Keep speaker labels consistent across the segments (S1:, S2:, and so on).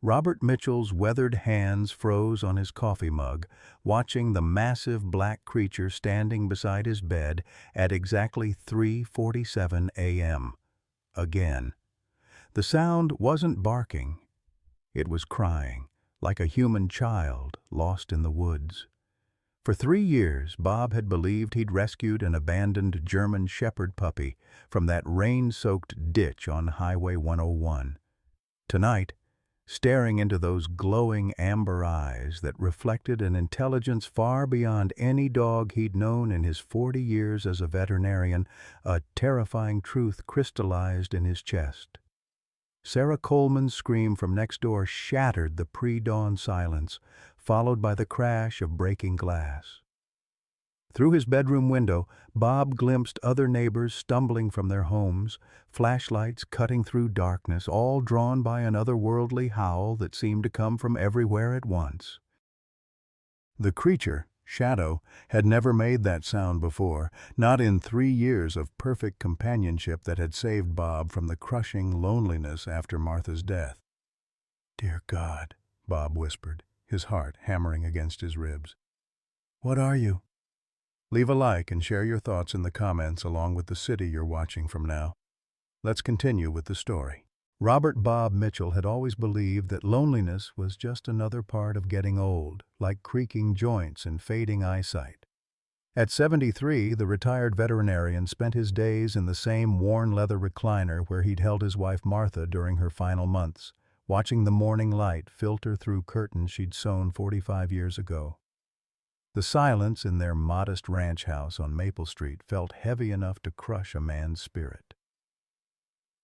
S1: Robert Mitchell's weathered hands froze on his coffee mug, watching the massive black creature standing beside his bed at exactly 3:47 a.m. Again. The sound wasn't barking. It was crying, like a human child lost in the woods. For 3 years, Bob had believed he'd rescued an abandoned German Shepherd puppy from that rain-soaked ditch on Highway 101. Tonight, staring into those glowing amber eyes that reflected an intelligence far beyond any dog he'd known in his 40 years as a veterinarian, a terrifying truth crystallized in his chest. Sarah Coleman's scream from next door shattered the pre-dawn silence, followed by the crash of breaking glass. Through his bedroom window, Bob glimpsed other neighbors stumbling from their homes, flashlights cutting through darkness, all drawn by an otherworldly howl that seemed to come from everywhere at once. The creature, Shadow, had never made that sound before, not in 3 years of perfect companionship that had saved Bob from the crushing loneliness after Martha's death. "Dear God," Bob whispered, his heart hammering against his ribs. "What are you?" Leave a like and share your thoughts in the comments along with the city you're watching from now. Let's continue with the story. Robert Bob Mitchell had always believed that loneliness was just another part of getting old, like creaking joints and fading eyesight. At 73, the retired veterinarian spent his days in the same worn leather recliner where he'd held his wife Martha during her final months, watching the morning light filter through curtains she'd sewn 45 years ago. The silence in their modest ranch house on Maple Street felt heavy enough to crush a man's spirit.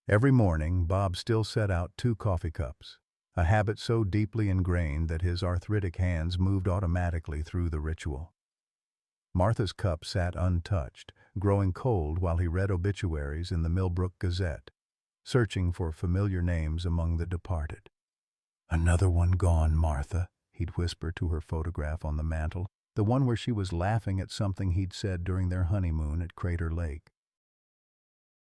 S1: Every morning, Bob still set out 2 coffee cups, a habit so deeply ingrained that his arthritic hands moved automatically through the ritual. Martha's cup sat untouched, growing cold while he read obituaries in the Millbrook Gazette, searching for familiar names among the departed. "Another one gone, Martha," he'd whisper to her photograph on the mantel, the one where she was laughing at something he'd said during their honeymoon at Crater Lake.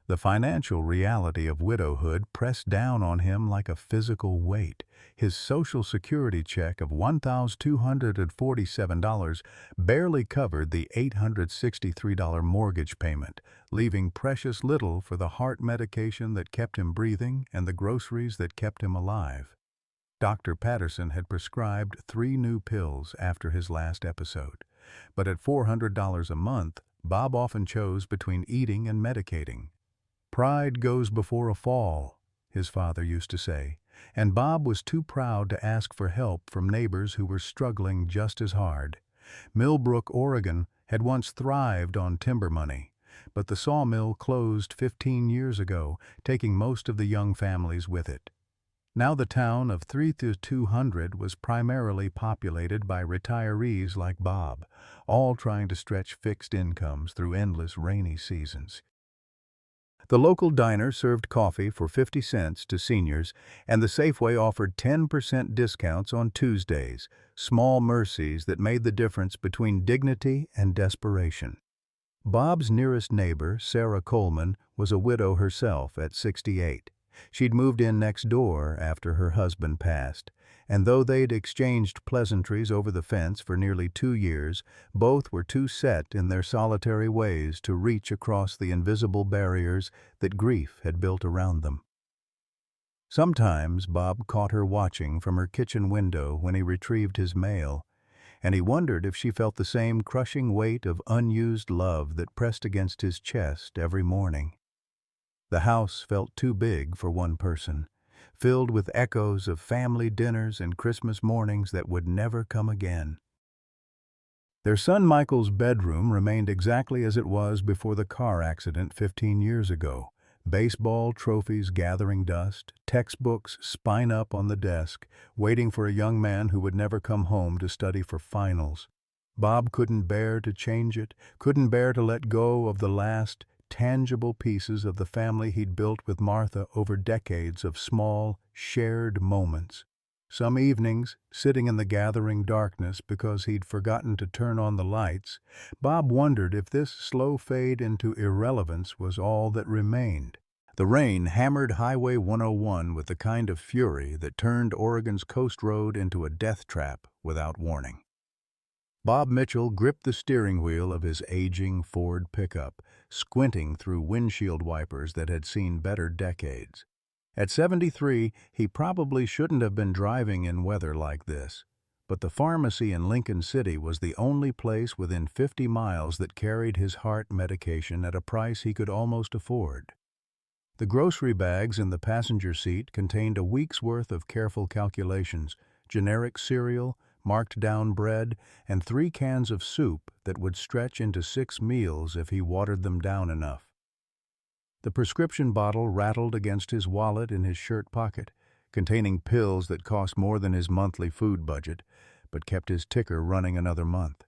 S1: The financial reality of widowhood pressed down on him like a physical weight. His Social Security check of $1,247 barely covered the $863 mortgage payment, leaving precious little for the heart medication that kept him breathing and the groceries that kept him alive. Dr. Patterson had prescribed 3 new pills after his last episode, but at $400 a month, Bob often chose between eating and medicating. "Pride goes before a fall," his father used to say, and Bob was too proud to ask for help from neighbors who were struggling just as hard. Millbrook, Oregon, had once thrived on timber money, but the sawmill closed 15 years ago, taking most of the young families with it. Now the town of 3,200 was primarily populated by retirees like Bob, all trying to stretch fixed incomes through endless rainy seasons. The local diner served coffee for 50 cents to seniors, and the Safeway offered 10% discounts on Tuesdays, small mercies that made the difference between dignity and desperation. Bob's nearest neighbor, Sarah Coleman, was a widow herself at 68. She'd moved in next door after her husband passed, and though they'd exchanged pleasantries over the fence for nearly 2 years, both were too set in their solitary ways to reach across the invisible barriers that grief had built around them. Sometimes Bob caught her watching from her kitchen window when he retrieved his mail, and he wondered if she felt the same crushing weight of unused love that pressed against his chest every morning. The house felt too big for one person, filled with echoes of family dinners and Christmas mornings that would never come again. Their son Michael's bedroom remained exactly as it was before the car accident 15 years ago. Baseball trophies gathering dust, textbooks spine up on the desk, waiting for a young man who would never come home to study for finals. Bob couldn't bear to change it, couldn't bear to let go of the last tangible pieces of the family he'd built with Martha over decades of small, shared moments. Some evenings, sitting in the gathering darkness because he'd forgotten to turn on the lights, Bob wondered if this slow fade into irrelevance was all that remained. The rain hammered Highway 101 with the kind of fury that turned Oregon's coast road into a death trap without warning. Bob Mitchell gripped the steering wheel of his aging Ford pickup, squinting through windshield wipers that had seen better decades. At 73, he probably shouldn't have been driving in weather like this, but the pharmacy in Lincoln City was the only place within 50 miles that carried his heart medication at a price he could almost afford. The grocery bags in the passenger seat contained a week's worth of careful calculations, generic cereal, marked-down bread, and 3 cans of soup that would stretch into 6 meals if he watered them down enough. The prescription bottle rattled against his wallet in his shirt pocket, containing pills that cost more than his monthly food budget, but kept his ticker running another month.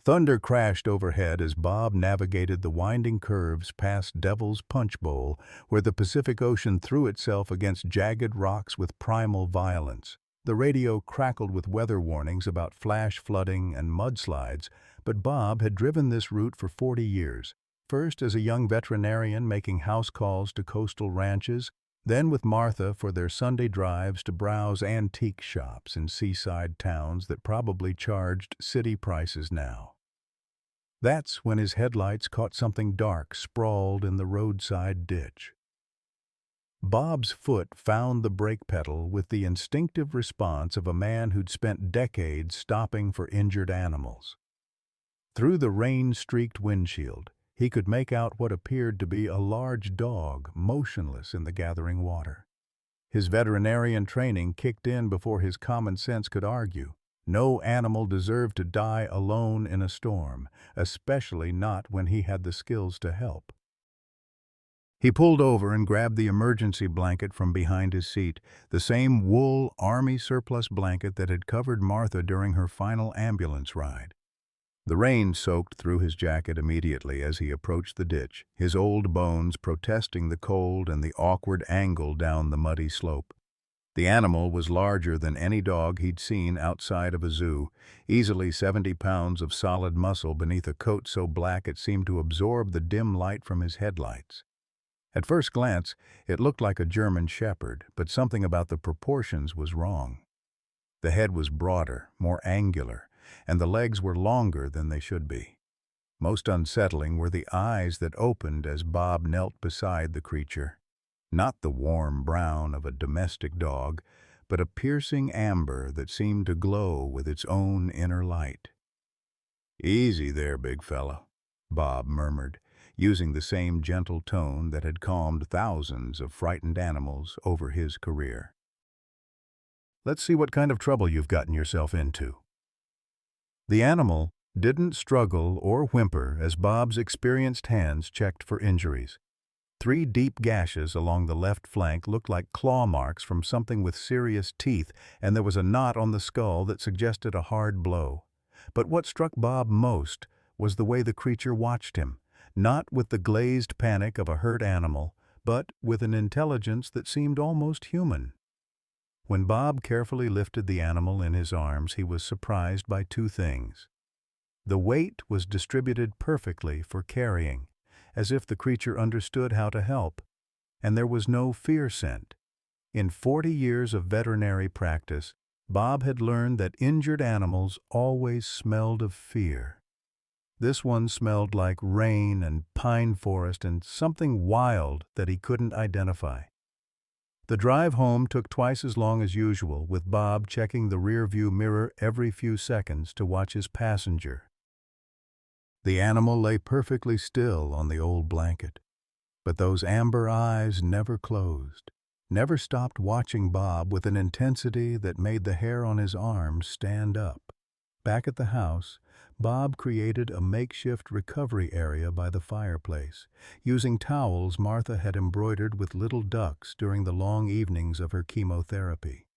S1: Thunder crashed overhead as Bob navigated the winding curves past Devil's Punch Bowl, where the Pacific Ocean threw itself against jagged rocks with primal violence. The radio crackled with weather warnings about flash flooding and mudslides, but Bob had driven this route for 40 years, first as a young veterinarian making house calls to coastal ranches, then with Martha for their Sunday drives to browse antique shops in seaside towns that probably charged city prices now. That's when his headlights caught something dark sprawled in the roadside ditch. Bob's foot found the brake pedal with the instinctive response of a man who'd spent decades stopping for injured animals. Through the rain-streaked windshield, he could make out what appeared to be a large dog motionless in the gathering water. His veterinarian training kicked in before his common sense could argue. No animal deserved to die alone in a storm, especially not when he had the skills to help. He pulled over and grabbed the emergency blanket from behind his seat, the same wool Army surplus blanket that had covered Martha during her final ambulance ride. The rain soaked through his jacket immediately as he approached the ditch, his old bones protesting the cold and the awkward angle down the muddy slope. The animal was larger than any dog he'd seen outside of a zoo, easily 70 pounds of solid muscle beneath a coat so black it seemed to absorb the dim light from his headlights. At first glance, it looked like a German shepherd, but something about the proportions was wrong. The head was broader, more angular, and the legs were longer than they should be. Most unsettling were the eyes that opened as Bob knelt beside the creature. Not the warm brown of a domestic dog, but a piercing amber that seemed to glow with its own inner light. "Easy there, big fellow," Bob murmured, using the same gentle tone that had calmed thousands of frightened animals over his career. "Let's see what kind of trouble you've gotten yourself into." The animal didn't struggle or whimper as Bob's experienced hands checked for injuries. 3 deep gashes along the left flank looked like claw marks from something with serious teeth, and there was a knot on the skull that suggested a hard blow. But what struck Bob most was the way the creature watched him, not with the glazed panic of a hurt animal, but with an intelligence that seemed almost human. When Bob carefully lifted the animal in his arms, he was surprised by 2 things. The weight was distributed perfectly for carrying, as if the creature understood how to help, and there was no fear scent. In 40 years of veterinary practice, Bob had learned that injured animals always smelled of fear. This one smelled like rain and pine forest and something wild that he couldn't identify. The drive home took twice as long as usual, with Bob checking the rearview mirror every few seconds to watch his passenger. The animal lay perfectly still on the old blanket, but those amber eyes never closed, never stopped watching Bob with an intensity that made the hair on his arms stand up. Back at the house, Bob created a makeshift recovery area by the fireplace, using towels Martha had embroidered with little ducks during the long evenings of her chemotherapy.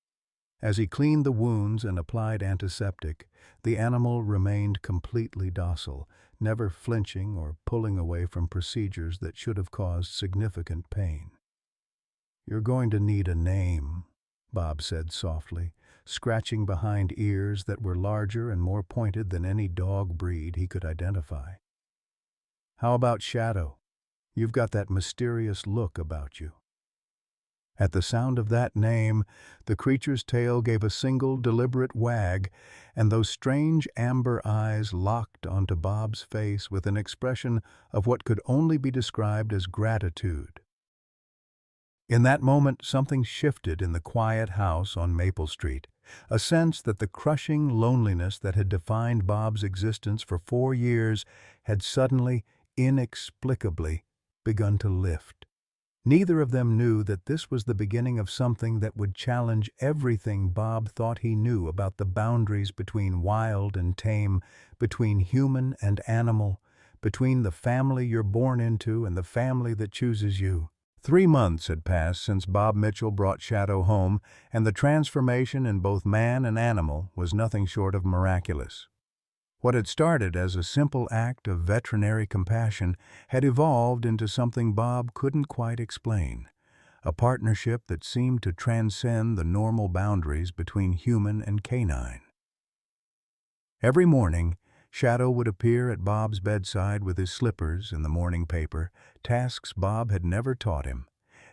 S1: As he cleaned the wounds and applied antiseptic, the animal remained completely docile, never flinching or pulling away from procedures that should have caused significant pain. "You're going to need a name," Bob said softly, scratching behind ears that were larger and more pointed than any dog breed he could identify. "How about Shadow?" You've got that mysterious look about you." At the sound of that name, the creature's tail gave a single deliberate wag, and those strange amber eyes locked onto Bob's face with an expression of what could only be described as gratitude. In that moment, something shifted in the quiet house on Maple Street, a sense that the crushing loneliness that had defined Bob's existence for 4 years had suddenly, inexplicably, begun to lift. Neither of them knew that this was the beginning of something that would challenge everything Bob thought he knew about the boundaries between wild and tame, between human and animal, between the family you're born into and the family that chooses you. 3 months had passed since Bob Mitchell brought Shadow home, and the transformation in both man and animal was nothing short of miraculous. What had started as a simple act of veterinary compassion had evolved into something Bob couldn't quite explain, a partnership that seemed to transcend the normal boundaries between human and canine. Every morning, Shadow would appear at Bob's bedside with his slippers and the morning paper, tasks Bob had never taught him.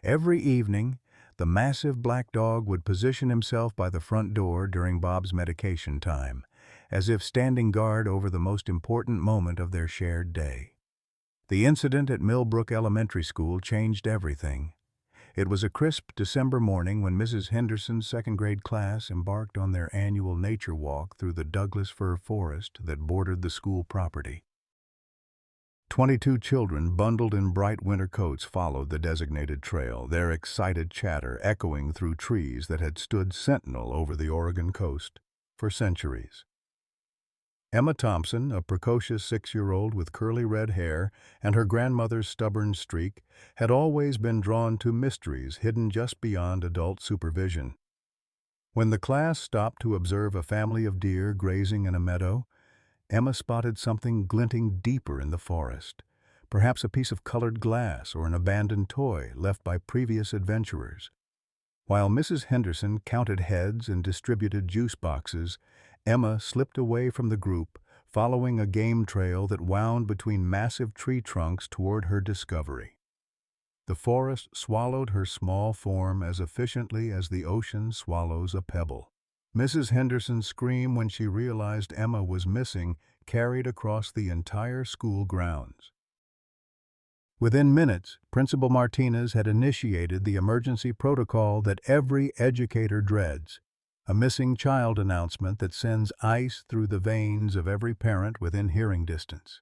S1: Every evening, the massive black dog would position himself by the front door during Bob's medication time, as if standing guard over the most important moment of their shared day. The incident at Millbrook Elementary School changed everything. It was a crisp December morning when Mrs. Henderson's second-grade class embarked on their annual nature walk through the Douglas fir forest that bordered the school property. 22 children bundled in bright winter coats followed the designated trail, their excited chatter echoing through trees that had stood sentinel over the Oregon coast for centuries. Emma Thompson, a precocious 6-year-old with curly red hair and her grandmother's stubborn streak, had always been drawn to mysteries hidden just beyond adult supervision. When the class stopped to observe a family of deer grazing in a meadow, Emma spotted something glinting deeper in the forest, perhaps a piece of colored glass or an abandoned toy left by previous adventurers. While Mrs. Henderson counted heads and distributed juice boxes, Emma slipped away from the group, following a game trail that wound between massive tree trunks toward her discovery. The forest swallowed her small form as efficiently as the ocean swallows a pebble. Mrs. Henderson's scream when she realized Emma was missing carried across the entire school grounds. Within minutes, Principal Martinez had initiated the emergency protocol that every educator dreads, a missing child announcement that sends ice through the veins of every parent within hearing distance.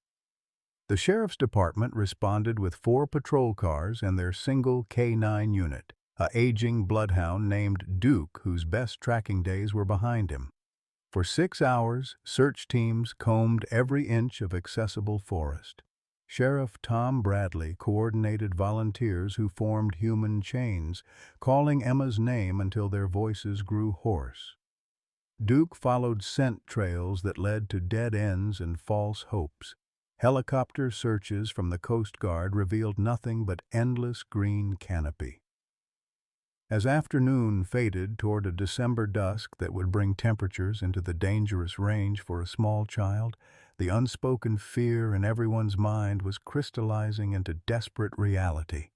S1: The Sheriff's Department responded with 4 patrol cars and their single K9 unit, a aging bloodhound named Duke whose best tracking days were behind him. For 6 hours, search teams combed every inch of accessible forest. Sheriff Tom Bradley coordinated volunteers who formed human chains, calling Emma's name until their voices grew hoarse. Duke followed scent trails that led to dead ends and false hopes. Helicopter searches from the Coast Guard revealed nothing but endless green canopy. As afternoon faded toward a December dusk that would bring temperatures into the dangerous range for a small child, the unspoken fear in everyone's mind was crystallizing into desperate reality.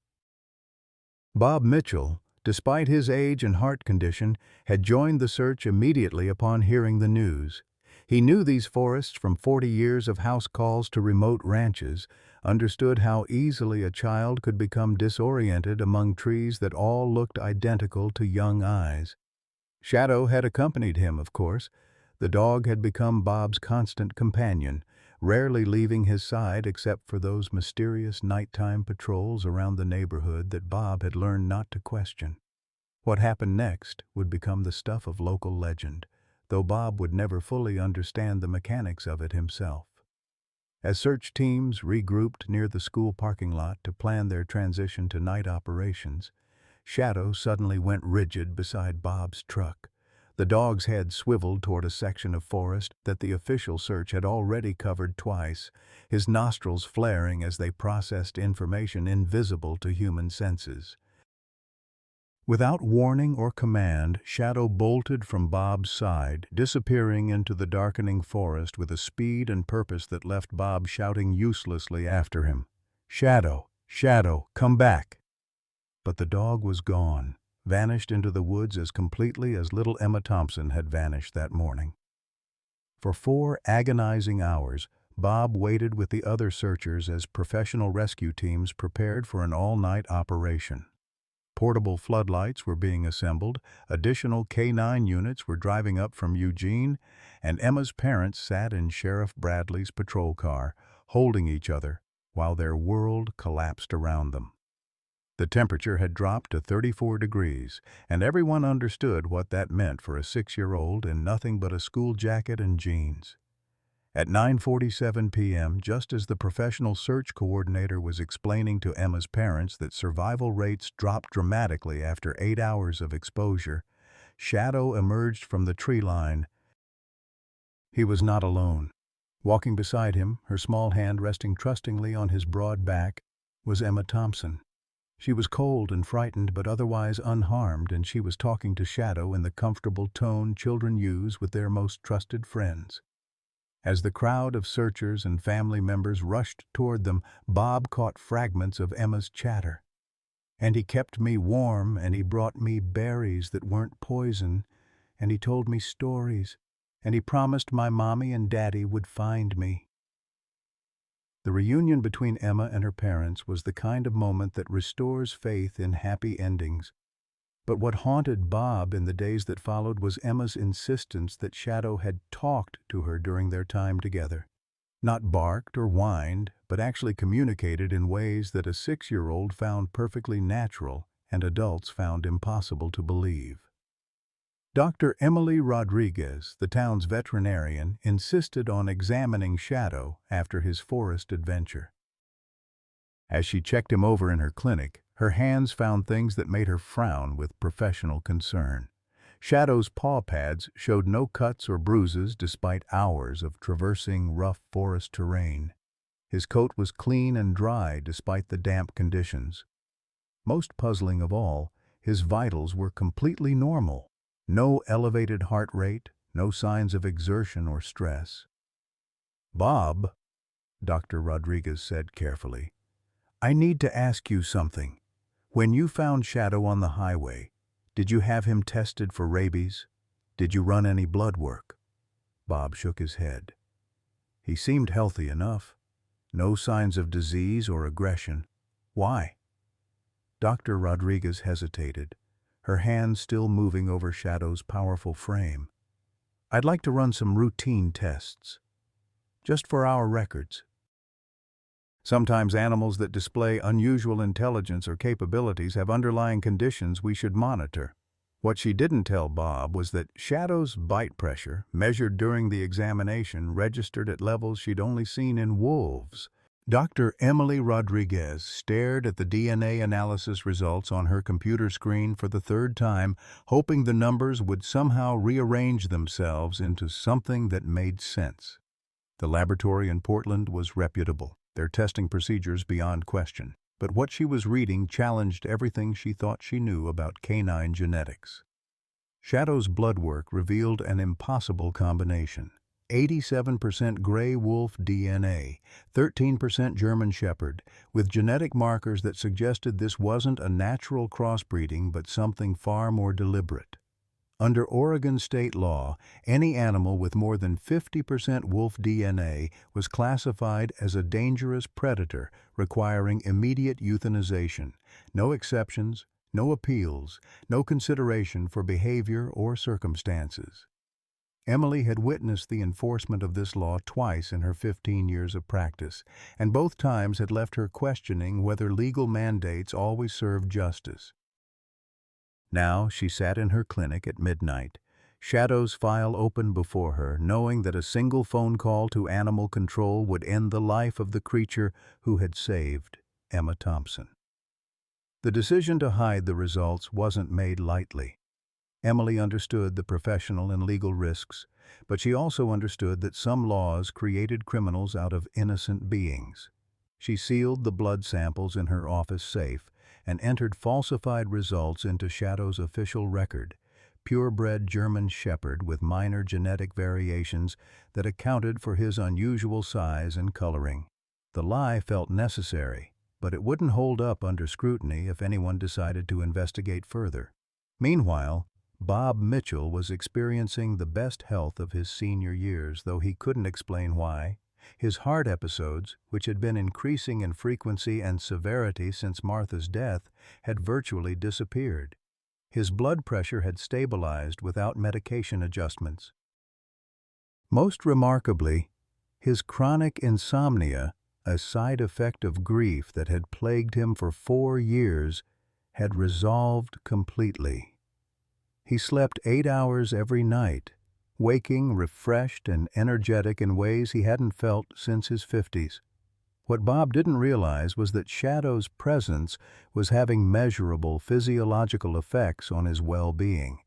S1: Bob Mitchell, despite his age and heart condition, had joined the search immediately upon hearing the news. He knew these forests from 40 years of house calls to remote ranches, understood how easily a child could become disoriented among trees that all looked identical to young eyes. Shadow had accompanied him, of course. The dog had become Bob's constant companion, rarely leaving his side except for those mysterious nighttime patrols around the neighborhood that Bob had learned not to question. What happened next would become the stuff of local legend, though Bob would never fully understand the mechanics of it himself. As search teams regrouped near the school parking lot to plan their transition to night operations, Shadow suddenly went rigid beside Bob's truck. The dog's head swiveled toward a section of forest that the official search had already covered twice, his nostrils flaring as they processed information invisible to human senses. Without warning or command, Shadow bolted from Bob's side, disappearing into the darkening forest with a speed and purpose that left Bob shouting uselessly after him. "Shadow, "Shadow, come back!" But the dog was gone, vanished into the woods as completely as little Emma Thompson had vanished that morning. For 4 agonizing hours, Bob waited with the other searchers as professional rescue teams prepared for an all-night operation. Portable floodlights were being assembled, additional K-9 units were driving up from Eugene, and Emma's parents sat in Sheriff Bradley's patrol car, holding each other while their world collapsed around them. The temperature had dropped to 34 degrees, and everyone understood what that meant for a 6-year-old in nothing but a school jacket and jeans. At 9:47 p.m., just as the professional search coordinator was explaining to Emma's parents that survival rates dropped dramatically after 8 hours of exposure, Shadow emerged from the tree line. He was not alone. Walking beside him, her small hand resting trustingly on his broad back, was Emma Thompson. She was cold and frightened but otherwise unharmed, and she was talking to Shadow in the comfortable tone children use with their most trusted friends. As the crowd of searchers and family members rushed toward them, Bob caught fragments of Emma's chatter. "And he kept me warm, and he brought me berries that weren't poison, and he told me stories, and he promised my mommy and daddy would find me." The reunion between Emma and her parents was the kind of moment that restores faith in happy endings. But what haunted Bob in the days that followed was Emma's insistence that Shadow had talked to her during their time together. Not barked or whined, but actually communicated in ways that a 6-year-old found perfectly natural and adults found impossible to believe. Dr. Emily Rodriguez, the town's veterinarian, insisted on examining Shadow after his forest adventure. As she checked him over in her clinic, her hands found things that made her frown with professional concern. Shadow's paw pads showed no cuts or bruises despite hours of traversing rough forest terrain. His coat was clean and dry despite the damp conditions. Most puzzling of all, his vitals were completely normal. No elevated heart rate, no signs of exertion or stress. "Bob," Dr. Rodriguez said carefully, "I need to ask you something. When you found Shadow on the highway, did you have him tested for rabies? Did you run any blood work?" Bob shook his head. He seemed healthy enough. No signs of disease or aggression. "Why?" Dr. Rodriguez hesitated, her hands still moving over Shadow's powerful frame. "I'd like to run some routine tests. Just for our records. Sometimes animals that display unusual intelligence or capabilities have underlying conditions we should monitor." What she didn't tell Bob was that Shadow's bite pressure, measured during the examination, registered at levels she'd only seen in wolves. Dr. Emily Rodriguez stared at the DNA analysis results on her computer screen for the 3rd time, hoping the numbers would somehow rearrange themselves into something that made sense. The laboratory in Portland was reputable, their testing procedures beyond question. But what she was reading challenged everything she thought she knew about canine genetics. Shadow's blood work revealed an impossible combination. 87% gray wolf DNA, 13% German Shepherd, with genetic markers that suggested this wasn't a natural crossbreeding but something far more deliberate. Under Oregon state law, any animal with more than 50% wolf DNA was classified as a dangerous predator requiring immediate euthanization. No exceptions, no appeals, no consideration for behavior or circumstances. Emily had witnessed the enforcement of this law twice in her 15 years of practice, and both times had left her questioning whether legal mandates always served justice. Now she sat in her clinic at midnight, Shadow's file open before her, knowing that a single phone call to animal control would end the life of the creature who had saved Emma Thompson. The decision to hide the results wasn't made lightly. Emily understood the professional and legal risks, but she also understood that some laws created criminals out of innocent beings. She sealed the blood samples in her office safe and entered falsified results into Shadow's official record, purebred German Shepherd with minor genetic variations that accounted for his unusual size and coloring. The lie felt necessary, but it wouldn't hold up under scrutiny if anyone decided to investigate further. Meanwhile, Bob Mitchell was experiencing the best health of his senior years, though he couldn't explain why. His heart episodes, which had been increasing in frequency and severity since Martha's death, had virtually disappeared. His blood pressure had stabilized without medication adjustments. Most remarkably, his chronic insomnia, a side effect of grief that had plagued him for 4 years, had resolved completely. He slept 8 hours every night, waking refreshed and energetic in ways he hadn't felt since his 50s. What Bob didn't realize was that Shadow's presence was having measurable physiological effects on his well-being.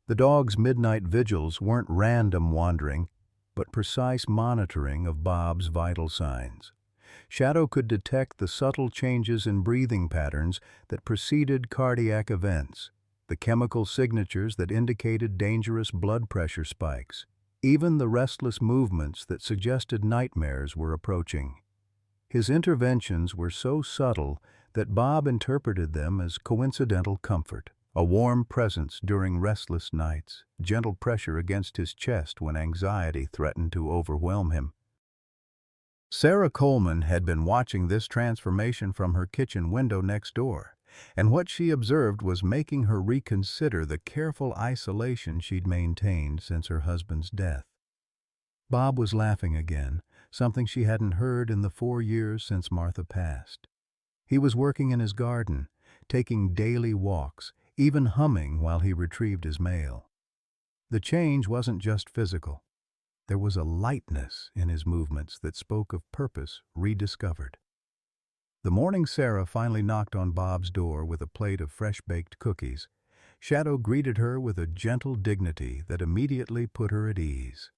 S1: The dog's midnight vigils weren't random wandering, but precise monitoring of Bob's vital signs. Shadow could detect the subtle changes in breathing patterns that preceded cardiac events, the chemical signatures that indicated dangerous blood pressure spikes, even the restless movements that suggested nightmares were approaching. His interventions were so subtle that Bob interpreted them as coincidental comfort, a warm presence during restless nights, gentle pressure against his chest when anxiety threatened to overwhelm him. Sarah Coleman had been watching this transformation from her kitchen window next door, and what she observed was making her reconsider the careful isolation she'd maintained since her husband's death. Bob was laughing again, something she hadn't heard in the 4 years since Martha passed. He was working in his garden, taking daily walks, even humming while he retrieved his mail. The change wasn't just physical. There was a lightness in his movements that spoke of purpose rediscovered. The morning Sarah finally knocked on Bob's door with a plate of fresh-baked cookies, Shadow greeted her with a gentle dignity that immediately put her at ease.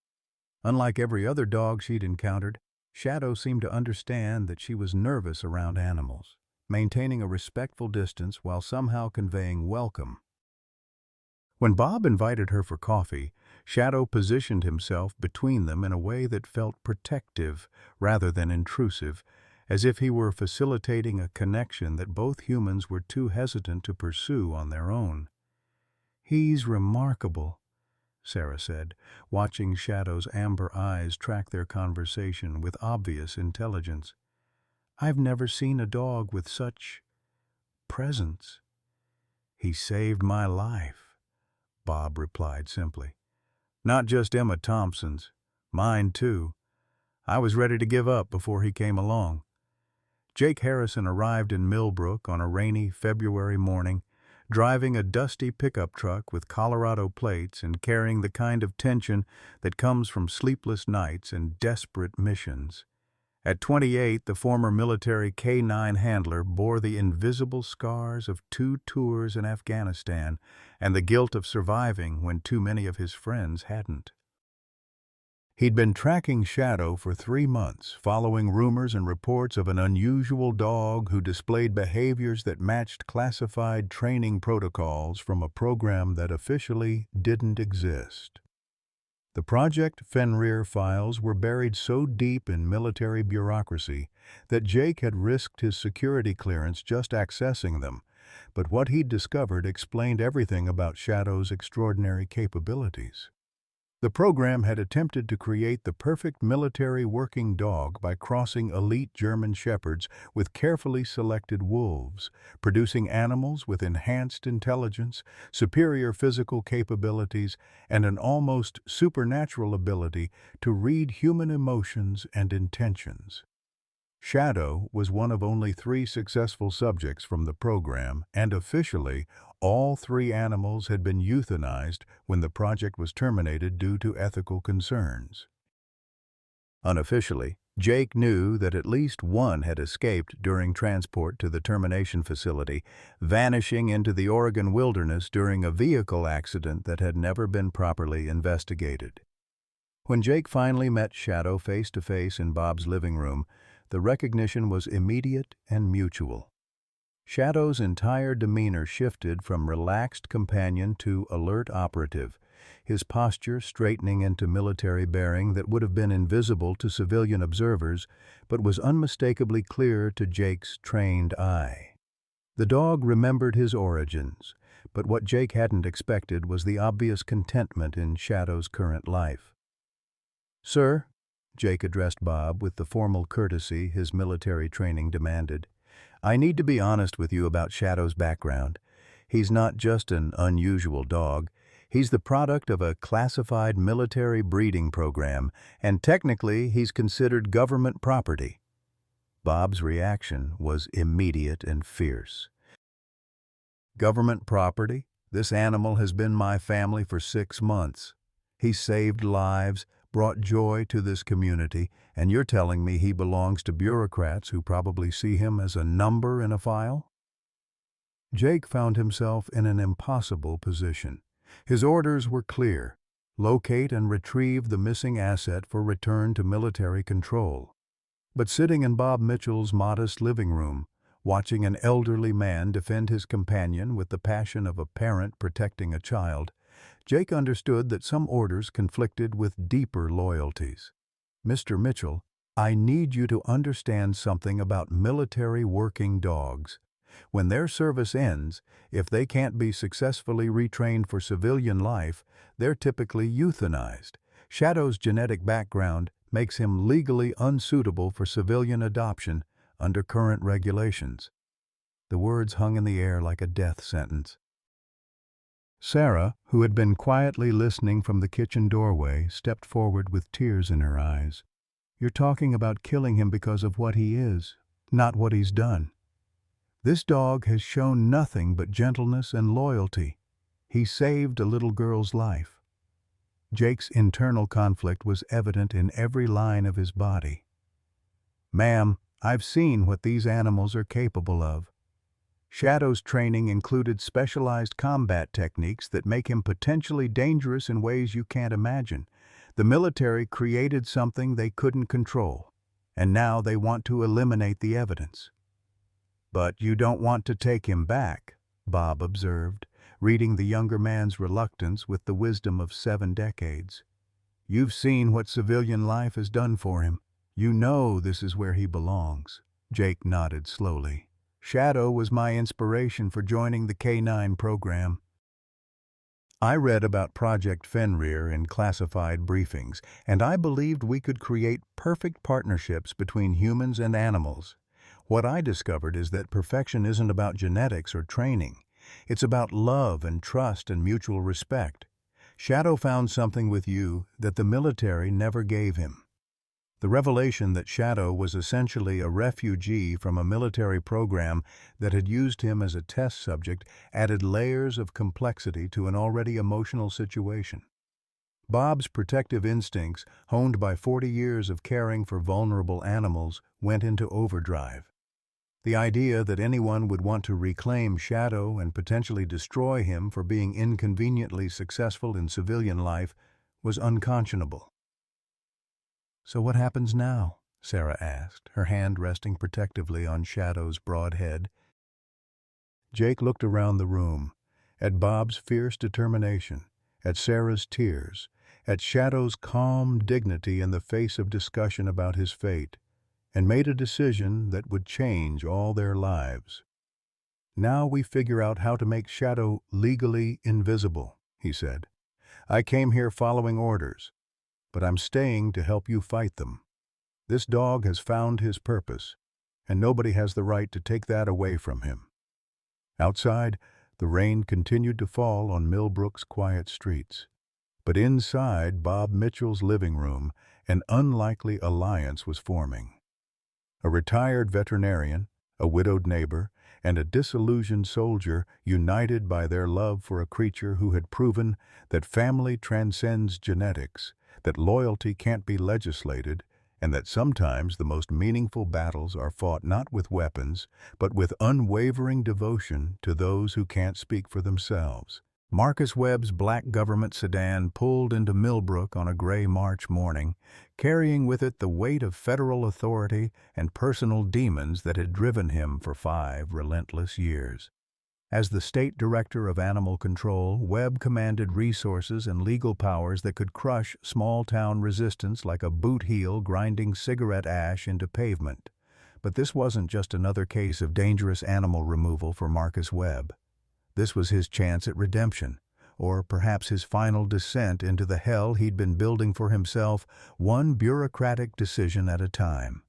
S1: Unlike every other dog she'd encountered, Shadow seemed to understand that she was nervous around animals, maintaining a respectful distance while somehow conveying welcome. When Bob invited her for coffee, Shadow positioned himself between them in a way that felt protective rather than intrusive, as if he were facilitating a connection that both humans were too hesitant to pursue on their own. "He's remarkable," Sarah said, watching Shadow's amber eyes track their conversation with obvious intelligence. "I've never seen a dog with such presence." "He saved my life," Bob replied simply. "Not just Emma Thompson's, mine too. I was ready to give up before he came along." Jake Harrison arrived in Millbrook on a rainy February morning, driving a dusty pickup truck with Colorado plates and carrying the kind of tension that comes from sleepless nights and desperate missions. At 28, the former military K-9 handler bore the invisible scars of 2 tours in Afghanistan and the guilt of surviving when too many of his friends hadn't. He'd been tracking Shadow for 3 months, following rumors and reports of an unusual dog who displayed behaviors that matched classified training protocols from a program that officially didn't exist. The Project Fenrir files were buried so deep in military bureaucracy that Jake had risked his security clearance just accessing them, but what he'd discovered explained everything about Shadow's extraordinary capabilities. The program had attempted to create the perfect military working dog by crossing elite German shepherds with carefully selected wolves, producing animals with enhanced intelligence, superior physical capabilities, and an almost supernatural ability to read human emotions and intentions. Shadow was one of only 3 successful subjects from the program, and officially, all 3 animals had been euthanized when the project was terminated due to ethical concerns. Unofficially, Jake knew that at least one had escaped during transport to the termination facility, vanishing into the Oregon wilderness during a vehicle accident that had never been properly investigated. When Jake finally met Shadow face-to-face in Bob's living room, the recognition was immediate and mutual. Shadow's entire demeanor shifted from relaxed companion to alert operative, his posture straightening into military bearing that would have been invisible to civilian observers, but was unmistakably clear to Jake's trained eye. The dog remembered his origins, but what Jake hadn't expected was the obvious contentment in Shadow's current life. "Sir," Jake addressed Bob with the formal courtesy his military training demanded, "I need to be honest with you about Shadow's background. He's not just an unusual dog. He's the product of a classified military breeding program, and technically he's considered government property." Bob's reaction was immediate and fierce. "Government property? This animal has been my family for 6 months. He saved lives, brought joy to this community, and you're telling me he belongs to bureaucrats who probably see him as a number in a file?" Jake found himself in an impossible position. His orders were clear: locate and retrieve the missing asset for return to military control. But sitting in Bob Mitchell's modest living room, watching an elderly man defend his companion with the passion of a parent protecting a child, Jake understood that some orders conflicted with deeper loyalties. "Mr. Mitchell, I need you to understand something about military working dogs. When their service ends, if they can't be successfully retrained for civilian life, they're typically euthanized. Shadow's genetic background makes him legally unsuitable for civilian adoption under current regulations." The words hung in the air like a death sentence. Sarah, who had been quietly listening from the kitchen doorway, stepped forward with tears in her eyes. "You're talking about killing him because of what he is, not what he's done. This dog has shown nothing but gentleness and loyalty. He saved a little girl's life." Jake's internal conflict was evident in every line of his body. "Ma'am, I've seen what these animals are capable of. Shadow's training included specialized combat techniques that make him potentially dangerous in ways you can't imagine. The military created something they couldn't control, and now they want to eliminate the evidence." "But you don't want to take him back," Bob observed, reading the younger man's reluctance with the wisdom of 7 decades. "You've seen what civilian life has done for him. You know this is where he belongs." Jake nodded slowly. "Shadow was my inspiration for joining the K9 program. I read about Project Fenrir in classified briefings, and I believed we could create perfect partnerships between humans and animals. What I discovered is that perfection isn't about genetics or training. It's about love and trust and mutual respect. Shadow found something with you that the military never gave him." The revelation that Shadow was essentially a refugee from a military program that had used him as a test subject added layers of complexity to an already emotional situation. Bob's protective instincts, honed by 40 years of caring for vulnerable animals, went into overdrive. The idea that anyone would want to reclaim Shadow and potentially destroy him for being inconveniently successful in civilian life was unconscionable. "So what happens now?" Sarah asked, her hand resting protectively on Shadow's broad head. Jake looked around the room, at Bob's fierce determination, at Sarah's tears, at Shadow's calm dignity in the face of discussion about his fate, and made a decision that would change all their lives. "Now we figure out how to make Shadow legally invisible," he said. "I came here following orders, but I'm staying to help you fight them. This dog has found his purpose, and nobody has the right to take that away from him." Outside, the rain continued to fall on Millbrook's quiet streets. But inside Bob Mitchell's living room, an unlikely alliance was forming. A retired veterinarian, a widowed neighbor, and a disillusioned soldier united by their love for a creature who had proven that family transcends genetics, that loyalty can't be legislated, and that sometimes the most meaningful battles are fought not with weapons, but with unwavering devotion to those who can't speak for themselves. Marcus Webb's black government sedan pulled into Millbrook on a gray March morning, carrying with it the weight of federal authority and personal demons that had driven him for 5 relentless years. As the State Director of Animal Control, Webb commanded resources and legal powers that could crush small-town resistance like a boot heel grinding cigarette ash into pavement. But this wasn't just another case of dangerous animal removal for Marcus Webb. This was his chance at redemption, or perhaps his final descent into the hell he'd been building for himself, one bureaucratic decision at a time.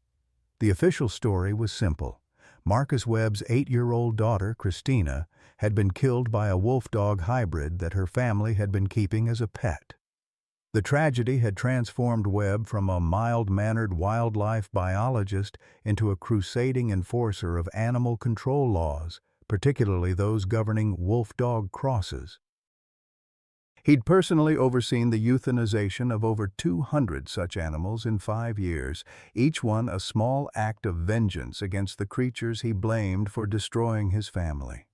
S1: The official story was simple. Marcus Webb's 8-year-old daughter, Christina, had been killed by a wolf-dog hybrid that her family had been keeping as a pet. The tragedy had transformed Webb from a mild-mannered wildlife biologist into a crusading enforcer of animal control laws, particularly those governing wolf-dog crosses. He'd personally overseen the euthanization of over 200 such animals in 5 years, each one a small act of vengeance against the creatures he blamed for destroying his family.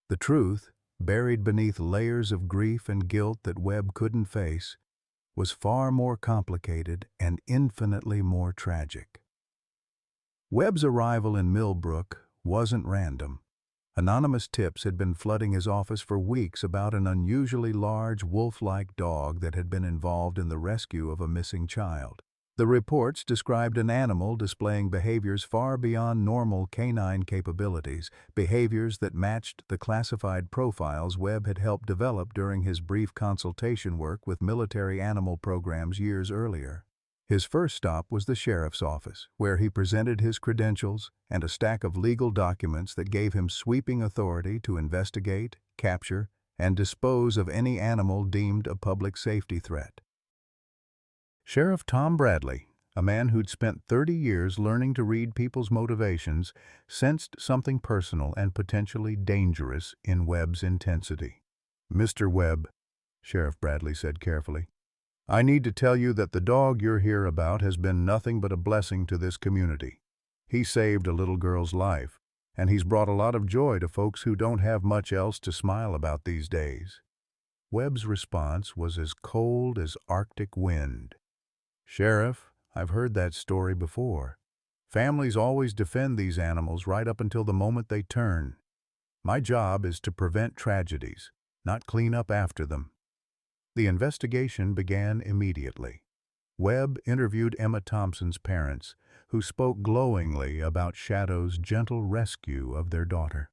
S1: The truth, buried beneath layers of grief and guilt that Webb couldn't face, was far more complicated and infinitely more tragic. Webb's arrival in Millbrook wasn't random. Anonymous tips had been flooding his office for weeks about an unusually large wolf-like dog that had been involved in the rescue of a missing child. The reports described an animal displaying behaviors far beyond normal canine capabilities, behaviors that matched the classified profiles Webb had helped develop during his brief consultation work with military animal programs years earlier. His first stop was the sheriff's office, where he presented his credentials and a stack of legal documents that gave him sweeping authority to investigate, capture, and dispose of any animal deemed a public safety threat. Sheriff Tom Bradley, a man who'd spent 30 years learning to read people's motivations, sensed something personal and potentially dangerous in Webb's intensity. "Mr. Webb," Sheriff Bradley said carefully, "I need to tell you that the dog you're here about has been nothing but a blessing to this community. He saved a little girl's life, and he's brought a lot of joy to folks who don't have much else to smile about these days." Webb's response was as cold as Arctic wind. "Sheriff, I've heard that story before. Families always defend these animals right up until the moment they turn. My job is to prevent tragedies, not clean up after them." The investigation began immediately. Webb interviewed Emma Thompson's parents, who spoke glowingly about Shadow's gentle rescue of their daughter.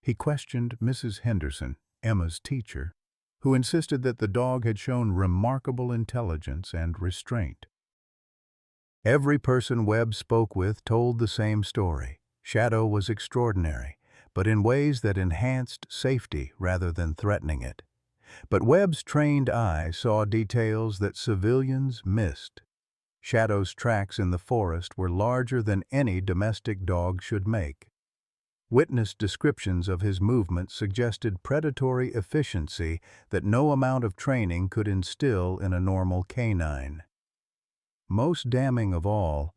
S1: He questioned Mrs. Henderson, Emma's teacher, who insisted that the dog had shown remarkable intelligence and restraint. Every person Webb spoke with told the same story. Shadow was extraordinary, but in ways that enhanced safety rather than threatening it. But Webb's trained eye saw details that civilians missed. Shadow's tracks in the forest were larger than any domestic dog should make. Witness descriptions of his movements suggested predatory efficiency that no amount of training could instill in a normal canine. Most damning of all,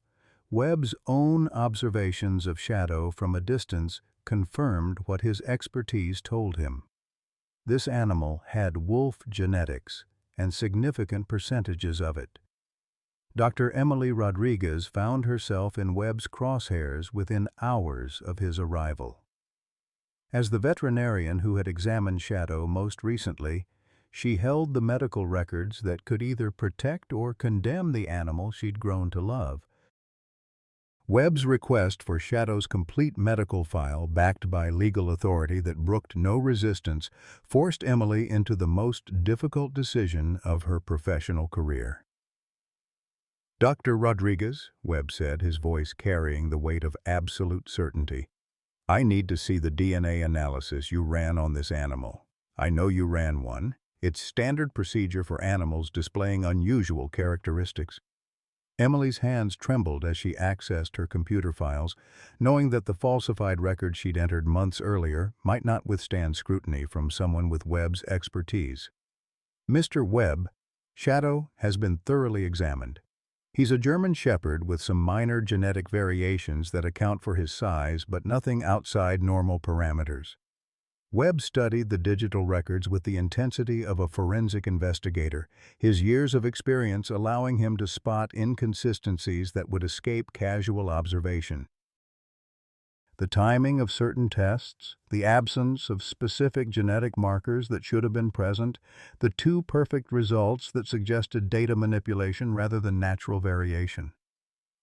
S1: Webb's own observations of Shadow from a distance confirmed what his expertise told him. This animal had wolf genetics, and significant percentages of it. Dr. Emily Rodriguez found herself in Webb's crosshairs within hours of his arrival. As the veterinarian who had examined Shadow most recently, she held the medical records that could either protect or condemn the animal she'd grown to love. Webb's request for Shadow's complete medical file, backed by legal authority that brooked no resistance, forced Emily into the most difficult decision of her professional career. "Dr. Rodriguez," Webb said, his voice carrying the weight of absolute certainty, "I need to see the DNA analysis you ran on this animal. I know you ran one. It's standard procedure for animals displaying unusual characteristics." Emily's hands trembled as she accessed her computer files, knowing that the falsified record she'd entered months earlier might not withstand scrutiny from someone with Webb's expertise. "Mr. Webb, Shadow has been thoroughly examined. He's a German Shepherd with some minor genetic variations that account for his size, but nothing outside normal parameters." Webb studied the digital records with the intensity of a forensic investigator, his years of experience allowing him to spot inconsistencies that would escape casual observation. The timing of certain tests, the absence of specific genetic markers that should have been present, the two perfect results that suggested data manipulation rather than natural variation.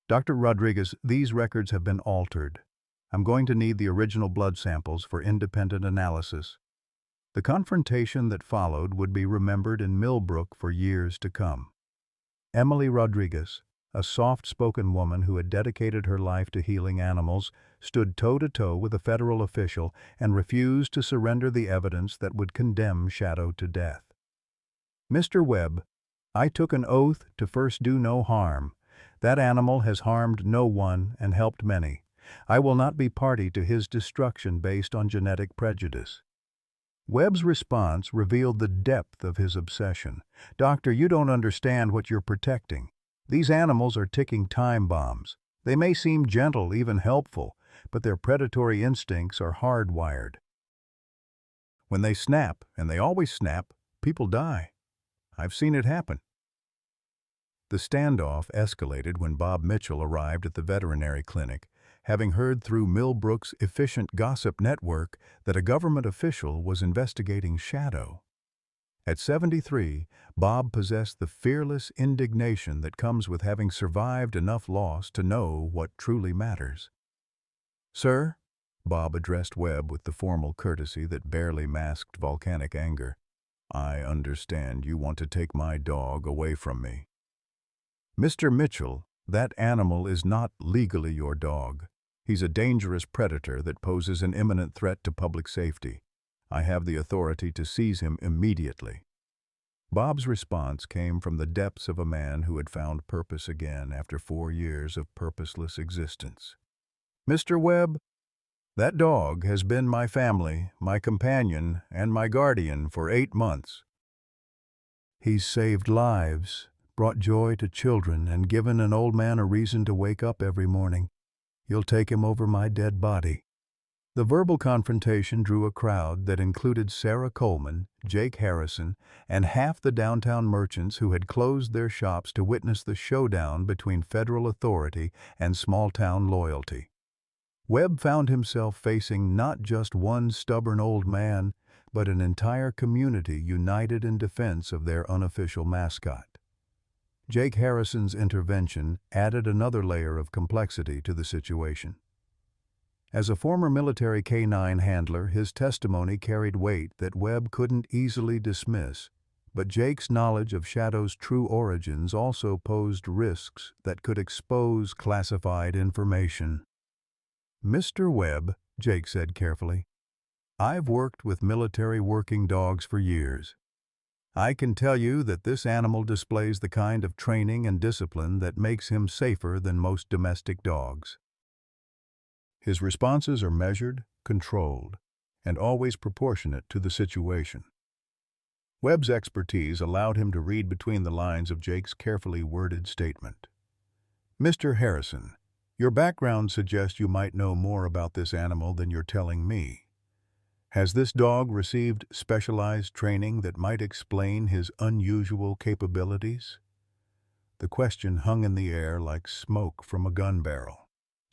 S1: Dr. Rodriguez, these records have been altered. I'm going to need the original blood samples for independent analysis. The confrontation that followed would be remembered in Millbrook for years to come. Emily Rodriguez, a soft-spoken woman who had dedicated her life to healing animals, stood toe-to-toe with a federal official and refused to surrender the evidence that would condemn Shadow to death. Mr. Webb, I took an oath to first do no harm. That animal has harmed no one and helped many. I will not be party to his destruction based on genetic prejudice. Webb's response revealed the depth of his obsession. Doctor, you don't understand what you're protecting. These animals are ticking time bombs. They may seem gentle, even helpful, but their predatory instincts are hardwired. When they snap, and they always snap, people die. I've seen it happen. The standoff escalated when Bob Mitchell arrived at the veterinary clinic, having heard through Millbrook's efficient gossip network that a government official was investigating Shadow. At 73, Bob possessed the fearless indignation that comes with having survived enough loss to know what truly matters. "Sir," Bob addressed Webb with the formal courtesy that barely masked volcanic anger, "I understand you want to take my dog away from me." "Mr. Mitchell, that animal is not legally your dog. He's a dangerous predator that poses an imminent threat to public safety. I have the authority to seize him immediately." Bob's response came from the depths of a man who had found purpose again after 4 years of purposeless existence. "Mr. Webb, that dog has been my family, my companion, and my guardian for 8 months. He's saved lives, brought joy to children, and given an old man a reason to wake up every morning. You'll take him over my dead body." The verbal confrontation drew a crowd that included Sarah Coleman, Jake Harrison, and half the downtown merchants who had closed their shops to witness the showdown between federal authority and small-town loyalty. Webb found himself facing not just one stubborn old man, but an entire community united in defense of their unofficial mascot. Jake Harrison's intervention added another layer of complexity to the situation. As a former military canine handler, his testimony carried weight that Webb couldn't easily dismiss, but Jake's knowledge of Shadow's true origins also posed risks that could expose classified information. "Mr. Webb," Jake said carefully, "I've worked with military working dogs for years. I can tell you that this animal displays the kind of training and discipline that makes him safer than most domestic dogs. His responses are measured, controlled, and always proportionate to the situation." Webb's expertise allowed him to read between the lines of Jake's carefully worded statement. "Mr. Harrison, your background suggests you might know more about this animal than you're telling me. Has this dog received specialized training that might explain his unusual capabilities?" The question hung in the air like smoke from a gun barrel.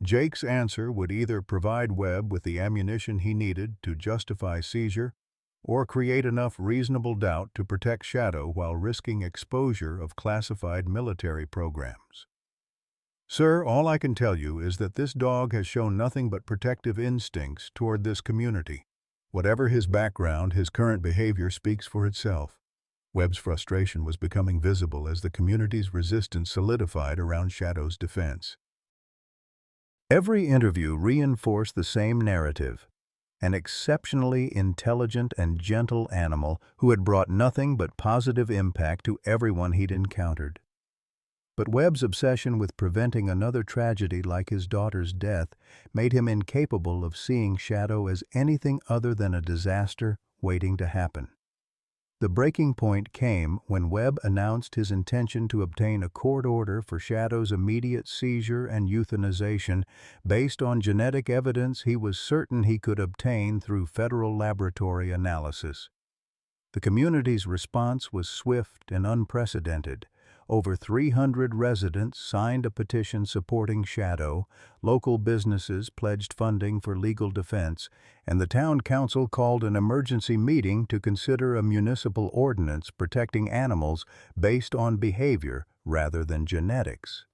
S1: Jake's answer would either provide Webb with the ammunition he needed to justify seizure or create enough reasonable doubt to protect Shadow while risking exposure of classified military programs. "Sir, all I can tell you is that this dog has shown nothing but protective instincts toward this community. Whatever his background, his current behavior speaks for itself." Webb's frustration was becoming visible as the community's resistance solidified around Shadow's defense. Every interview reinforced the same narrative: an exceptionally intelligent and gentle animal who had brought nothing but positive impact to everyone he'd encountered. But Webb's obsession with preventing another tragedy like his daughter's death made him incapable of seeing Shadow as anything other than a disaster waiting to happen. The breaking point came when Webb announced his intention to obtain a court order for Shadow's immediate seizure and euthanization based on genetic evidence he was certain he could obtain through federal laboratory analysis. The community's response was swift and unprecedented. Over 300 residents signed a petition supporting Shadow, local businesses pledged funding for legal defense, and the town council called an emergency meeting to consider a municipal ordinance protecting animals based on behavior rather than genetics.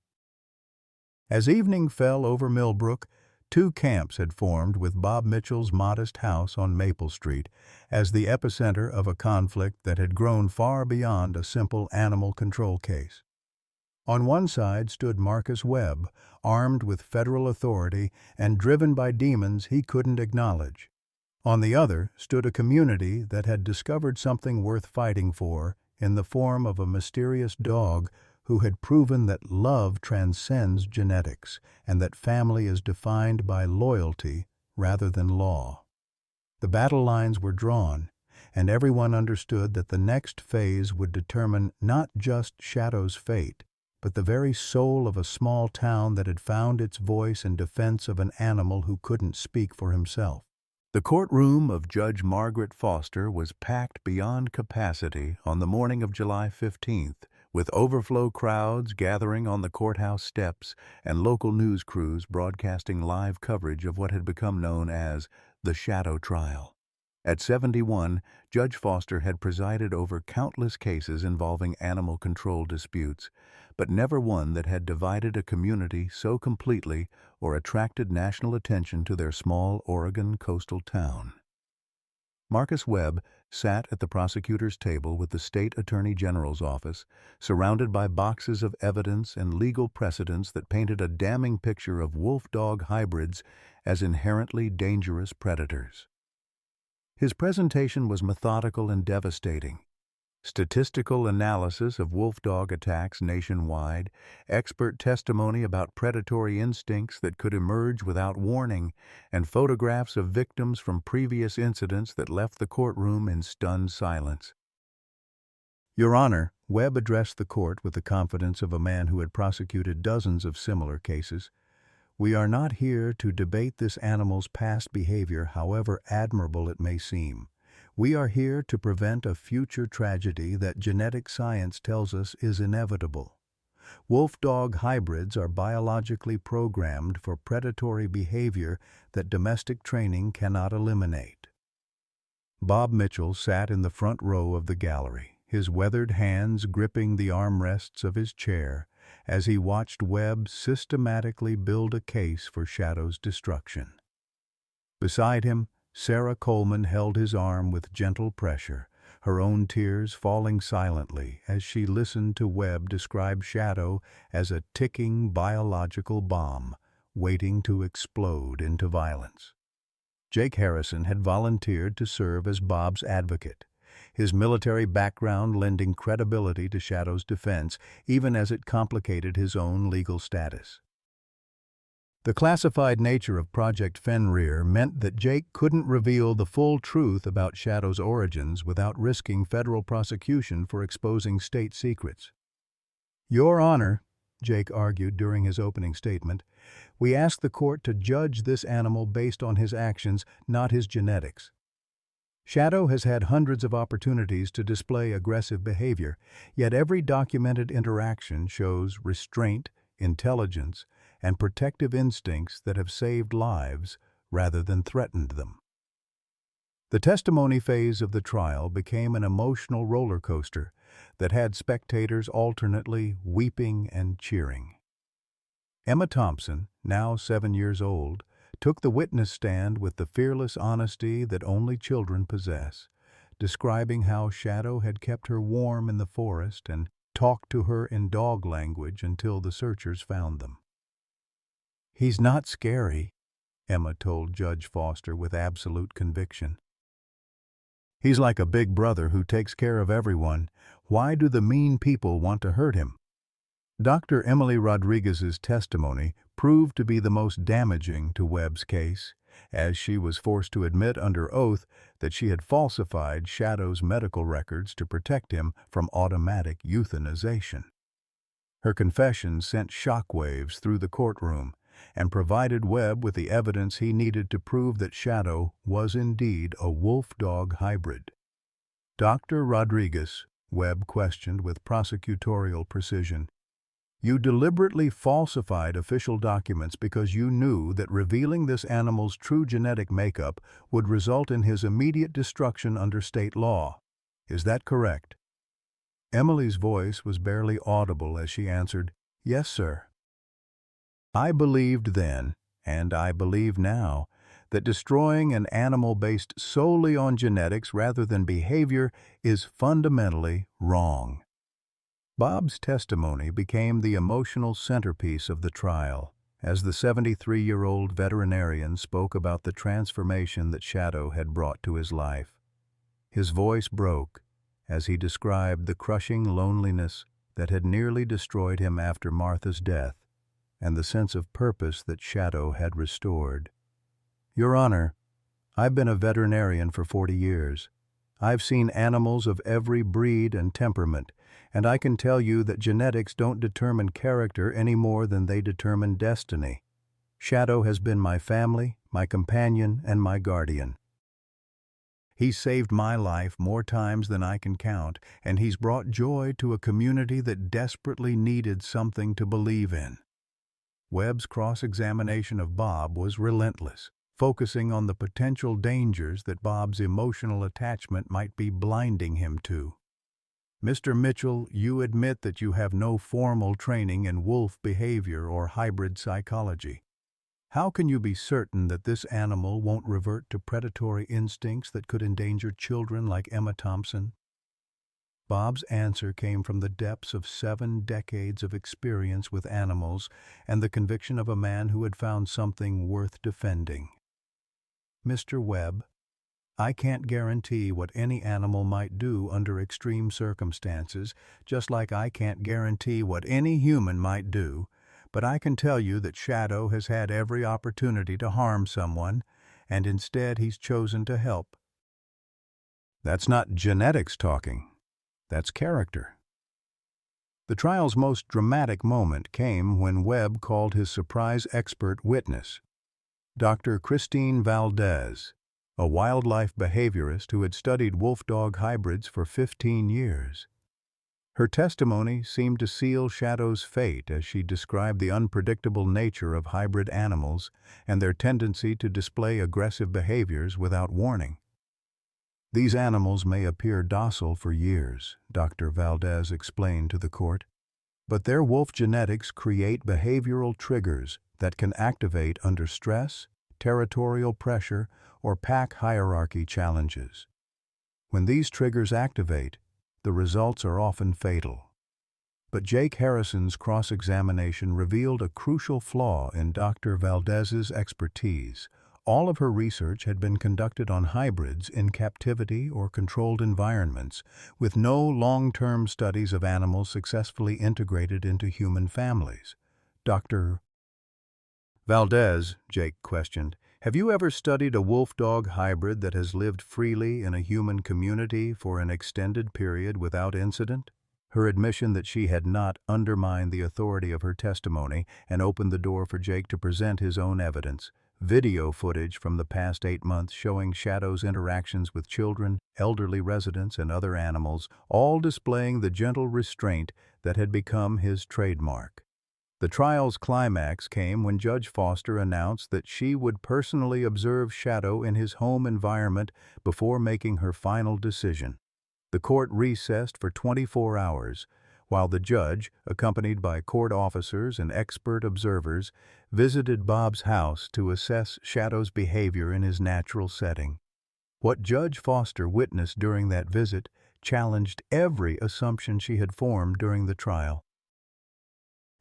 S1: As evening fell over Millbrook, two camps had formed with Bob Mitchell's modest house on Maple Street as the epicenter of a conflict that had grown far beyond a simple animal control case. On one side stood Marcus Webb, armed with federal authority and driven by demons he couldn't acknowledge. On the other stood a community that had discovered something worth fighting for in the form of a mysterious dog who had proven that love transcends genetics and that family is defined by loyalty rather than law. The battle lines were drawn, and everyone understood that the next phase would determine not just Shadow's fate, but the very soul of a small town that had found its voice in defense of an animal who couldn't speak for himself. The courtroom of Judge Margaret Foster was packed beyond capacity on the morning of July 15th, with overflow crowds gathering on the courthouse steps and local news crews broadcasting live coverage of what had become known as the Shadow Trial. At 71, Judge Foster had presided over countless cases involving animal control disputes, but never one that had divided a community so completely or attracted national attention to their small Oregon coastal town. Marcus Webb sat at the prosecutor's table with the state attorney general's office, surrounded by boxes of evidence and legal precedents that painted a damning picture of wolf-dog hybrids as inherently dangerous predators. His presentation was methodical and devastating. Statistical analysis of wolf-dog attacks nationwide, expert testimony about predatory instincts that could emerge without warning, and photographs of victims from previous incidents that left the courtroom in stunned silence. Your Honor, Webb addressed the court with the confidence of a man who had prosecuted dozens of similar cases. We are not here to debate this animal's past behavior, however admirable it may seem. We are here to prevent a future tragedy that genetic science tells us is inevitable. Wolf-dog hybrids are biologically programmed for predatory behavior that domestic training cannot eliminate. Bob Mitchell sat in the front row of the gallery, his weathered hands gripping the armrests of his chair as he watched Webb systematically build a case for Shadow's destruction. Beside him, Sarah Coleman held his arm with gentle pressure, her own tears falling silently as she listened to Webb describe Shadow as a ticking biological bomb waiting to explode into violence. Jake Harrison had volunteered to serve as Bob's advocate, his military background lending credibility to Shadow's defense even as it complicated his own legal status. The classified nature of Project Fenrir meant that Jake couldn't reveal the full truth about Shadow's origins without risking federal prosecution for exposing state secrets. Your Honor, Jake argued during his opening statement, we ask the court to judge this animal based on his actions, not his genetics. Shadow has had hundreds of opportunities to display aggressive behavior, yet every documented interaction shows restraint, intelligence, and protective instincts that have saved lives rather than threatened them. The testimony phase of the trial became an emotional roller coaster that had spectators alternately weeping and cheering. Emma Thompson, now 7 years old, took the witness stand with the fearless honesty that only children possess, describing how Shadow had kept her warm in the forest and talked to her in dog language until the searchers found them. He's not scary, Emma told Judge Foster with absolute conviction. He's like a big brother who takes care of everyone. Why do the mean people want to hurt him? Dr. Emily Rodriguez's testimony proved to be the most damaging to Webb's case, as she was forced to admit under oath that she had falsified Shadow's medical records to protect him from automatic euthanization. Her confession sent shockwaves through the courtroom and provided Webb with the evidence he needed to prove that Shadow was indeed a wolf-dog hybrid. Dr. Rodriguez Webb questioned with prosecutorial precision. You deliberately falsified official documents because you knew that revealing this animal's true genetic makeup would result in his immediate destruction under state law. Is that correct? Emily's voice was barely audible as she answered, "Yes, sir." I believed then, and I believe now, that destroying an animal based solely on genetics rather than behavior is fundamentally wrong. Bob's testimony became the emotional centerpiece of the trial, as the 73-year-old veterinarian spoke about the transformation that Shadow had brought to his life. His voice broke as he described the crushing loneliness that had nearly destroyed him after Martha's death, and the sense of purpose that Shadow had restored. Your Honor, I've been a veterinarian for 40 years. I've seen animals of every breed and temperament, and I can tell you that genetics don't determine character any more than they determine destiny. Shadow has been my family, my companion, and my guardian. He's saved my life more times than I can count, and he's brought joy to a community that desperately needed something to believe in. Webb's cross-examination of Bob was relentless, focusing on the potential dangers that Bob's emotional attachment might be blinding him to. Mr. Mitchell, you admit that you have no formal training in wolf behavior or hybrid psychology. How can you be certain that this animal won't revert to predatory instincts that could endanger children like Emma Thompson? Bob's answer came from the depths of 7 decades of experience with animals and the conviction of a man who had found something worth defending. Mr. Webb, I can't guarantee what any animal might do under extreme circumstances, just like I can't guarantee what any human might do, but I can tell you that Shadow has had every opportunity to harm someone, and instead he's chosen to help. That's not genetics talking. That's character. The trial's most dramatic moment came when Webb called his surprise expert witness, Dr. Christine Valdez, a wildlife behaviorist who had studied wolf-dog hybrids for 15 years. Her testimony seemed to seal Shadow's fate as she described the unpredictable nature of hybrid animals and their tendency to display aggressive behaviors without warning. These animals may appear docile for years, Dr. Valdez explained to the court, but their wolf genetics create behavioral triggers that can activate under stress, territorial pressure, or pack hierarchy challenges. When these triggers activate, the results are often fatal. But Jake Harrison's cross-examination revealed a crucial flaw in Dr. Valdez's expertise. All of her research had been conducted on hybrids in captivity or controlled environments, with no long-term studies of animals successfully integrated into human families. Dr. Valdez, Jake questioned, have you ever studied a wolf-dog hybrid that has lived freely in a human community for an extended period without incident? Her admission that she had not undermined the authority of her testimony and opened the door for Jake to present his own evidence. Video footage from the past 8 months showing Shadow's interactions with children, elderly residents, and other animals, all displaying the gentle restraint that had become his trademark. The trial's climax came when Judge Foster announced that she would personally observe Shadow in his home environment before making her final decision. The court recessed for 24 hours, while the judge, accompanied by court officers and expert observers, visited Bob's house to assess Shadow's behavior in his natural setting. What Judge Foster witnessed during that visit challenged every assumption she had formed during the trial.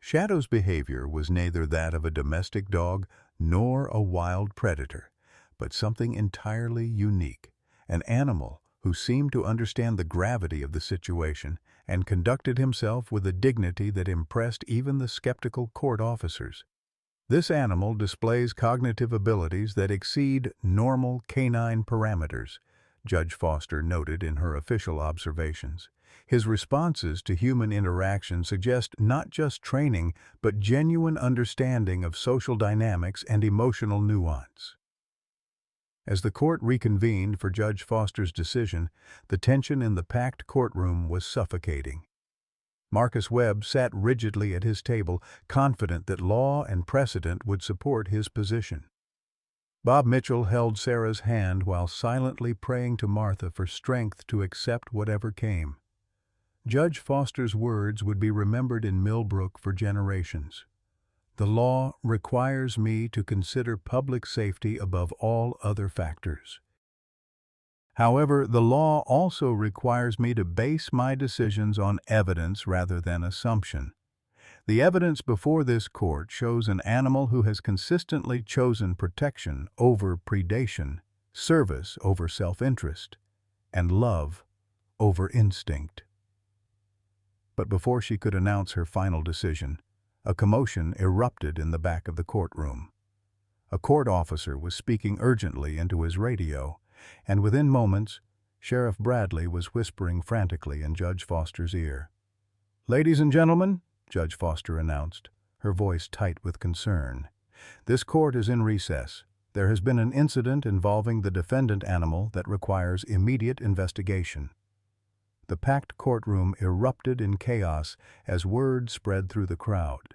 S1: Shadow's behavior was neither that of a domestic dog nor a wild predator, but something entirely unique, an animal who seemed to understand the gravity of the situation and conducted himself with a dignity that impressed even the skeptical court officers. This animal displays cognitive abilities that exceed normal canine parameters, Judge Foster noted in her official observations. His responses to human interaction suggest not just training, but genuine understanding of social dynamics and emotional nuance. As the court reconvened for Judge Foster's decision, the tension in the packed courtroom was suffocating. Marcus Webb sat rigidly at his table, confident that law and precedent would support his position. Bob Mitchell held Sarah's hand while silently praying to Martha for strength to accept whatever came. Judge Foster's words would be remembered in Millbrook for generations. The law requires me to consider public safety above all other factors. However, the law also requires me to base my decisions on evidence rather than assumption. The evidence before this court shows an animal who has consistently chosen protection over predation, service over self-interest, and love over instinct. But before she could announce her final decision, a commotion erupted in the back of the courtroom. A court officer was speaking urgently into his radio, and within moments, Sheriff Bradley was whispering frantically in Judge Foster's ear. "Ladies and gentlemen," Judge Foster announced, her voice tight with concern, "this court is in recess. There has been an incident involving the defendant animal that requires immediate investigation." The packed courtroom erupted in chaos as word spread through the crowd.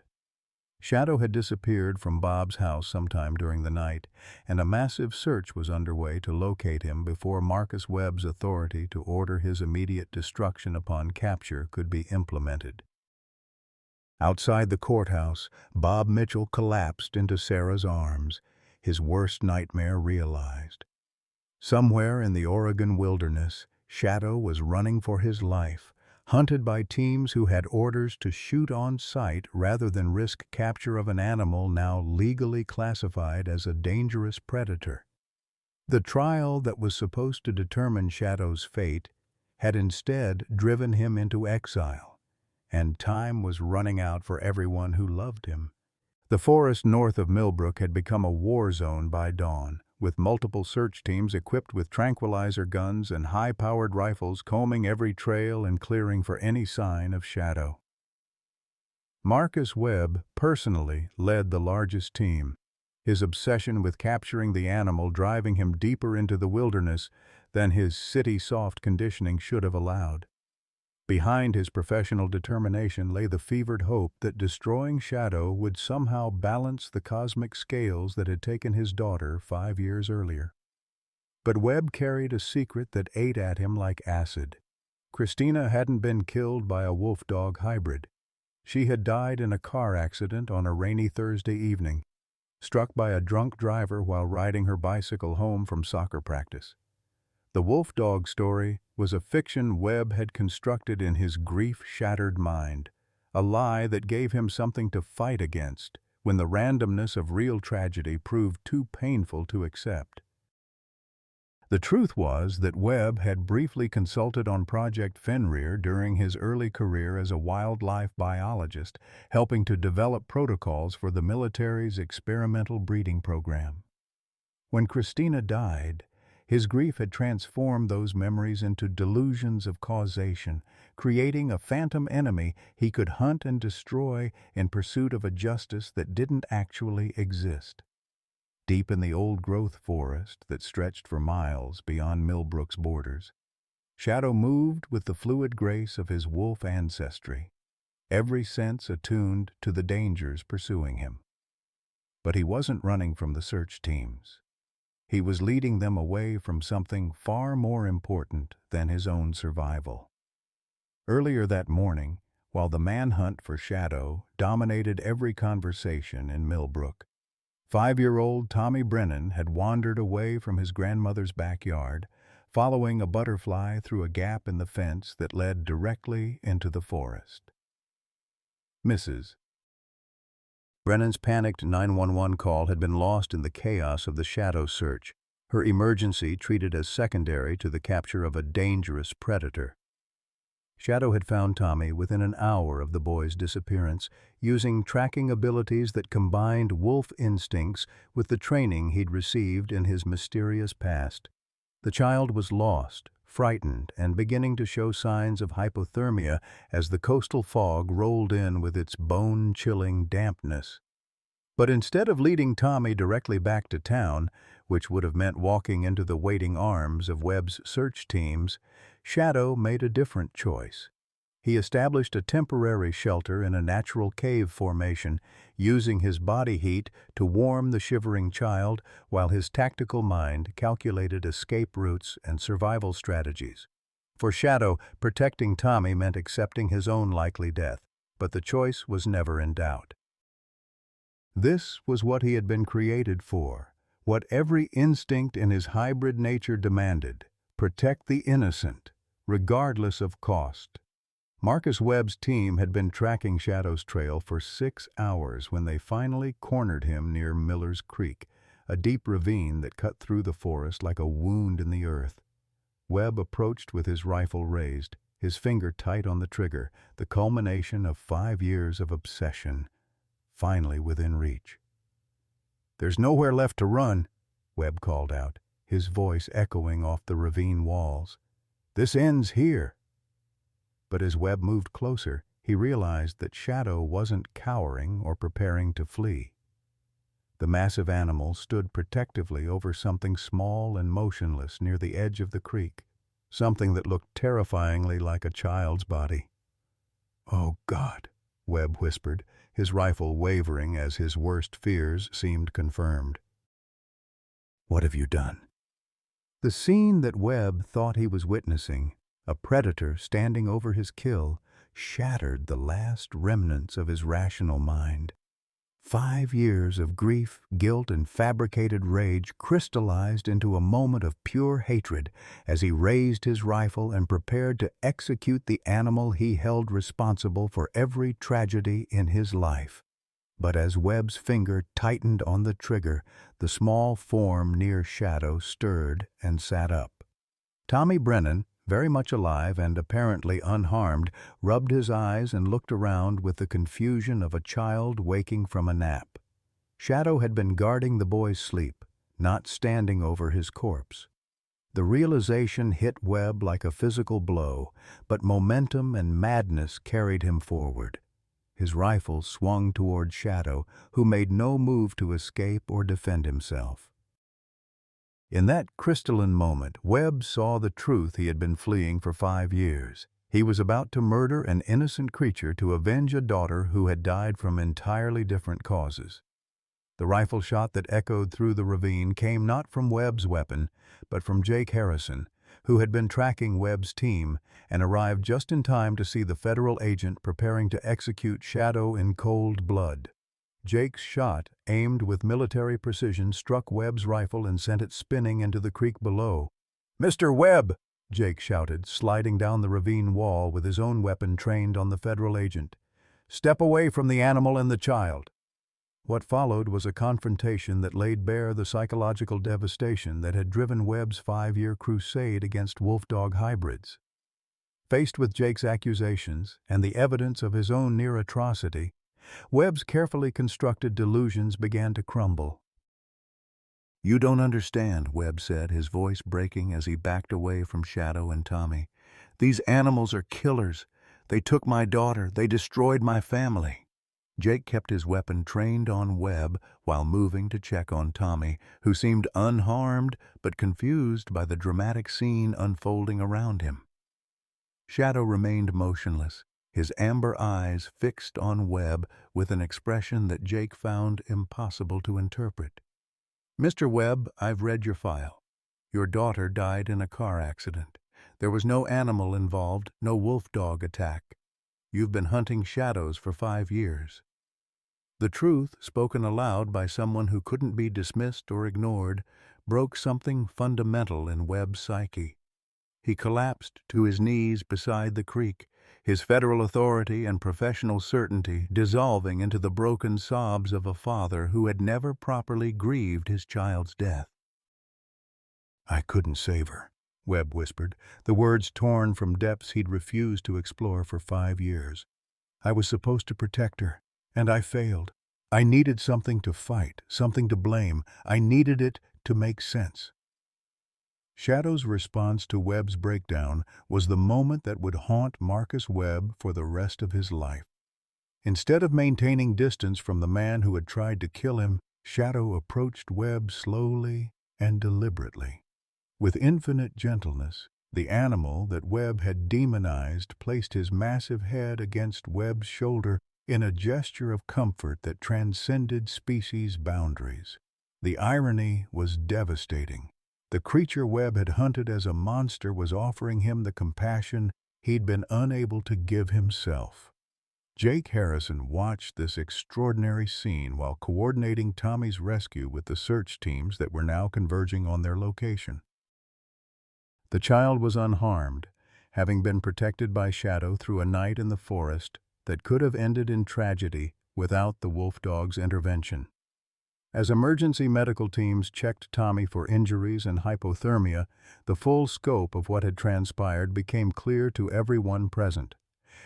S1: Shadow had disappeared from Bob's house sometime during the night, and a massive search was underway to locate him before Marcus Webb's authority to order his immediate destruction upon capture could be implemented. Outside the courthouse, Bob Mitchell collapsed into Sarah's arms, his worst nightmare realized. Somewhere in the Oregon wilderness, Shadow was running for his life, hunted by teams who had orders to shoot on sight rather than risk capture of an animal now legally classified as a dangerous predator. The trial that was supposed to determine Shadow's fate had instead driven him into exile, and time was running out for everyone who loved him. The forest north of Millbrook had become a war zone by dawn, with multiple search teams equipped with tranquilizer guns and high-powered rifles combing every trail and clearing for any sign of Shadow. Marcus Webb personally led the largest team, his obsession with capturing the animal driving him deeper into the wilderness than his city-soft conditioning should have allowed. Behind his professional determination lay the fevered hope that destroying Shadow would somehow balance the cosmic scales that had taken his daughter 5 years earlier. But Webb carried a secret that ate at him like acid. Christina hadn't been killed by a wolf-dog hybrid. She had died in a car accident on a rainy Thursday evening, struck by a drunk driver while riding her bicycle home from soccer practice. The wolf dog story was a fiction Webb had constructed in his grief-shattered mind, a lie that gave him something to fight against when the randomness of real tragedy proved too painful to accept. The truth was that Webb had briefly consulted on Project Fenrir during his early career as a wildlife biologist, helping to develop protocols for the military's experimental breeding program. When Christina died, his grief had transformed those memories into delusions of causation, creating a phantom enemy he could hunt and destroy in pursuit of a justice that didn't actually exist. Deep in the old-growth forest that stretched for miles beyond Millbrook's borders, Shadow moved with the fluid grace of his wolf ancestry, every sense attuned to the dangers pursuing him. But he wasn't running from the search teams. He was leading them away from something far more important than his own survival. Earlier that morning, while the manhunt for Shadow dominated every conversation in Millbrook, 5-year-old Tommy Brennan had wandered away from his grandmother's backyard, following a butterfly through a gap in the fence that led directly into the forest. Mrs. Brennan's panicked 911 call had been lost in the chaos of the Shadow search, her emergency treated as secondary to the capture of a dangerous predator. Shadow had found Tommy within an hour of the boy's disappearance, using tracking abilities that combined wolf instincts with the training he'd received in his mysterious past. The child was lost, frightened, and beginning to show signs of hypothermia as the coastal fog rolled in with its bone-chilling dampness. But instead of leading Tommy directly back to town, which would have meant walking into the waiting arms of Webb's search teams, Shadow made a different choice. He established a temporary shelter in a natural cave formation, using his body heat to warm the shivering child while his tactical mind calculated escape routes and survival strategies. For Shadow, protecting Tommy meant accepting his own likely death, but the choice was never in doubt. This was what he had been created for, what every instinct in his hybrid nature demanded: protect the innocent, regardless of cost. Marcus Webb's team had been tracking Shadow's trail for 6 hours when they finally cornered him near Miller's Creek, a deep ravine that cut through the forest like a wound in the earth. Webb approached with his rifle raised, his finger tight on the trigger, the culmination of 5 years of obsession, finally within reach. "There's nowhere left to run," Webb called out, his voice echoing off the ravine walls. "This ends here." But as Webb moved closer, he realized that Shadow wasn't cowering or preparing to flee. The massive animal stood protectively over something small and motionless near the edge of the creek, something that looked terrifyingly like a child's body. "Oh, God," Webb whispered, his rifle wavering as his worst fears seemed confirmed. "What have you done?" The scene that Webb thought he was witnessing, a predator standing over his kill, shattered the last remnants of his rational mind. 5 years of grief, guilt, and fabricated rage crystallized into a moment of pure hatred as he raised his rifle and prepared to execute the animal he held responsible for every tragedy in his life. But as Webb's finger tightened on the trigger, the small form near Shadow stirred and sat up. Tommy Brennan, very much alive and apparently unharmed, rubbed his eyes and looked around with the confusion of a child waking from a nap. Shadow had been guarding the boy's sleep, not standing over his corpse. The realization hit Webb like a physical blow, but momentum and madness carried him forward. His rifle swung toward Shadow, who made no move to escape or defend himself. In that crystalline moment, Webb saw the truth he had been fleeing for 5 years. He was about to murder an innocent creature to avenge a daughter who had died from entirely different causes. The rifle shot that echoed through the ravine came not from Webb's weapon, but from Jake Harrison, who had been tracking Webb's team and arrived just in time to see the federal agent preparing to execute Shadow in cold blood. Jake's shot, aimed with military precision, struck Webb's rifle and sent it spinning into the creek below. "Mr. Webb!" Jake shouted, sliding down the ravine wall with his own weapon trained on the federal agent. "Step away from the animal and the child." What followed was a confrontation that laid bare the psychological devastation that had driven Webb's 5-year crusade against wolf-dog hybrids. Faced with Jake's accusations and the evidence of his own near atrocity, Webb's carefully constructed delusions began to crumble. "You don't understand," Webb said, his voice breaking as he backed away from Shadow and Tommy. "These animals are killers. They took my daughter. They destroyed my family." Jake kept his weapon trained on Webb while moving to check on Tommy, who seemed unharmed but confused by the dramatic scene unfolding around him. Shadow remained motionless, his amber eyes fixed on Webb with an expression that Jake found impossible to interpret. "Mr. Webb, I've read your file. Your daughter died in a car accident. There was no animal involved, no wolf-dog attack. You've been hunting shadows for 5 years." The truth, spoken aloud by someone who couldn't be dismissed or ignored, broke something fundamental in Webb's psyche. He collapsed to his knees beside the creek, his federal authority and professional certainty dissolving into the broken sobs of a father who had never properly grieved his child's death. "I couldn't save her," Webb whispered, the words torn from depths he'd refused to explore for 5 years. "I was supposed to protect her, and I failed. I needed something to fight, something to blame. I needed it to make sense." Shadow's response to Webb's breakdown was the moment that would haunt Marcus Webb for the rest of his life. Instead of maintaining distance from the man who had tried to kill him, Shadow approached Webb slowly and deliberately. With infinite gentleness, the animal that Webb had demonized placed his massive head against Webb's shoulder in a gesture of comfort that transcended species boundaries. The irony was devastating. The creature Webb had hunted as a monster was offering him the compassion he'd been unable to give himself. Jake Harrison watched this extraordinary scene while coordinating Tommy's rescue with the search teams that were now converging on their location. The child was unharmed, having been protected by Shadow through a night in the forest that could have ended in tragedy without the wolf dog's intervention. As emergency medical teams checked Tommy for injuries and hypothermia, the full scope of what had transpired became clear to everyone present.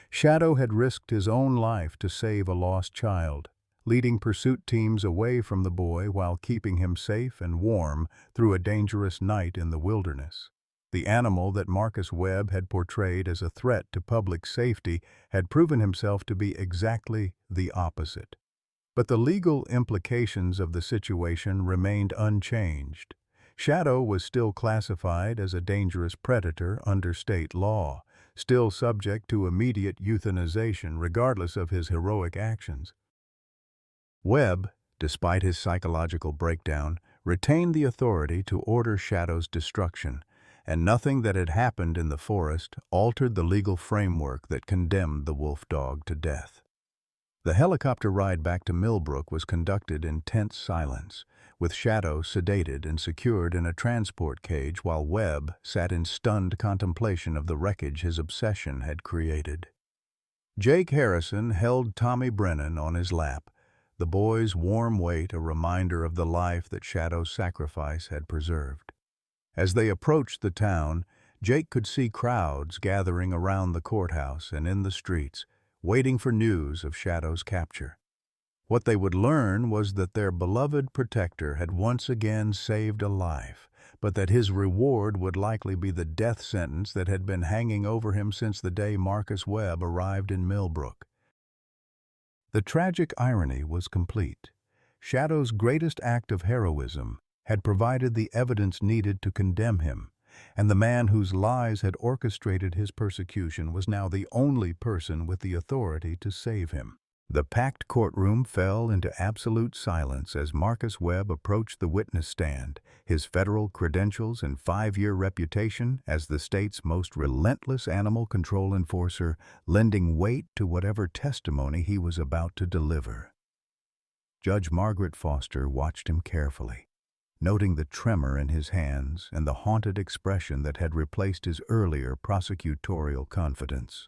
S1: Shadow had risked his own life to save a lost child, leading pursuit teams away from the boy while keeping him safe and warm through a dangerous night in the wilderness. The animal that Marcus Webb had portrayed as a threat to public safety had proven himself to be exactly the opposite. But the legal implications of the situation remained unchanged. Shadow was still classified as a dangerous predator under state law, still subject to immediate euthanization regardless of his heroic actions. Webb, despite his psychological breakdown, retained the authority to order Shadow's destruction, and nothing that had happened in the forest altered the legal framework that condemned the wolf dog to death. The helicopter ride back to Millbrook was conducted in tense silence, with Shadow sedated and secured in a transport cage while Webb sat in stunned contemplation of the wreckage his obsession had created. Jake Harrison held Tommy Brennan on his lap, the boy's warm weight a reminder of the life that Shadow's sacrifice had preserved. As they approached the town, Jake could see crowds gathering around the courthouse and in the streets, waiting for news of Shadow's capture. What they would learn was that their beloved protector had once again saved a life, but that his reward would likely be the death sentence that had been hanging over him since the day Marcus Webb arrived in Millbrook. The tragic irony was complete. Shadow's greatest act of heroism had provided the evidence needed to condemn him, and the man whose lies had orchestrated his persecution was now the only person with the authority to save him. The packed courtroom fell into absolute silence as Marcus Webb approached the witness stand, his federal credentials and 5-year reputation as the state's most relentless animal control enforcer lending weight to whatever testimony he was about to deliver. Judge Margaret Foster watched him carefully, noting the tremor in his hands and the haunted expression that had replaced his earlier prosecutorial confidence.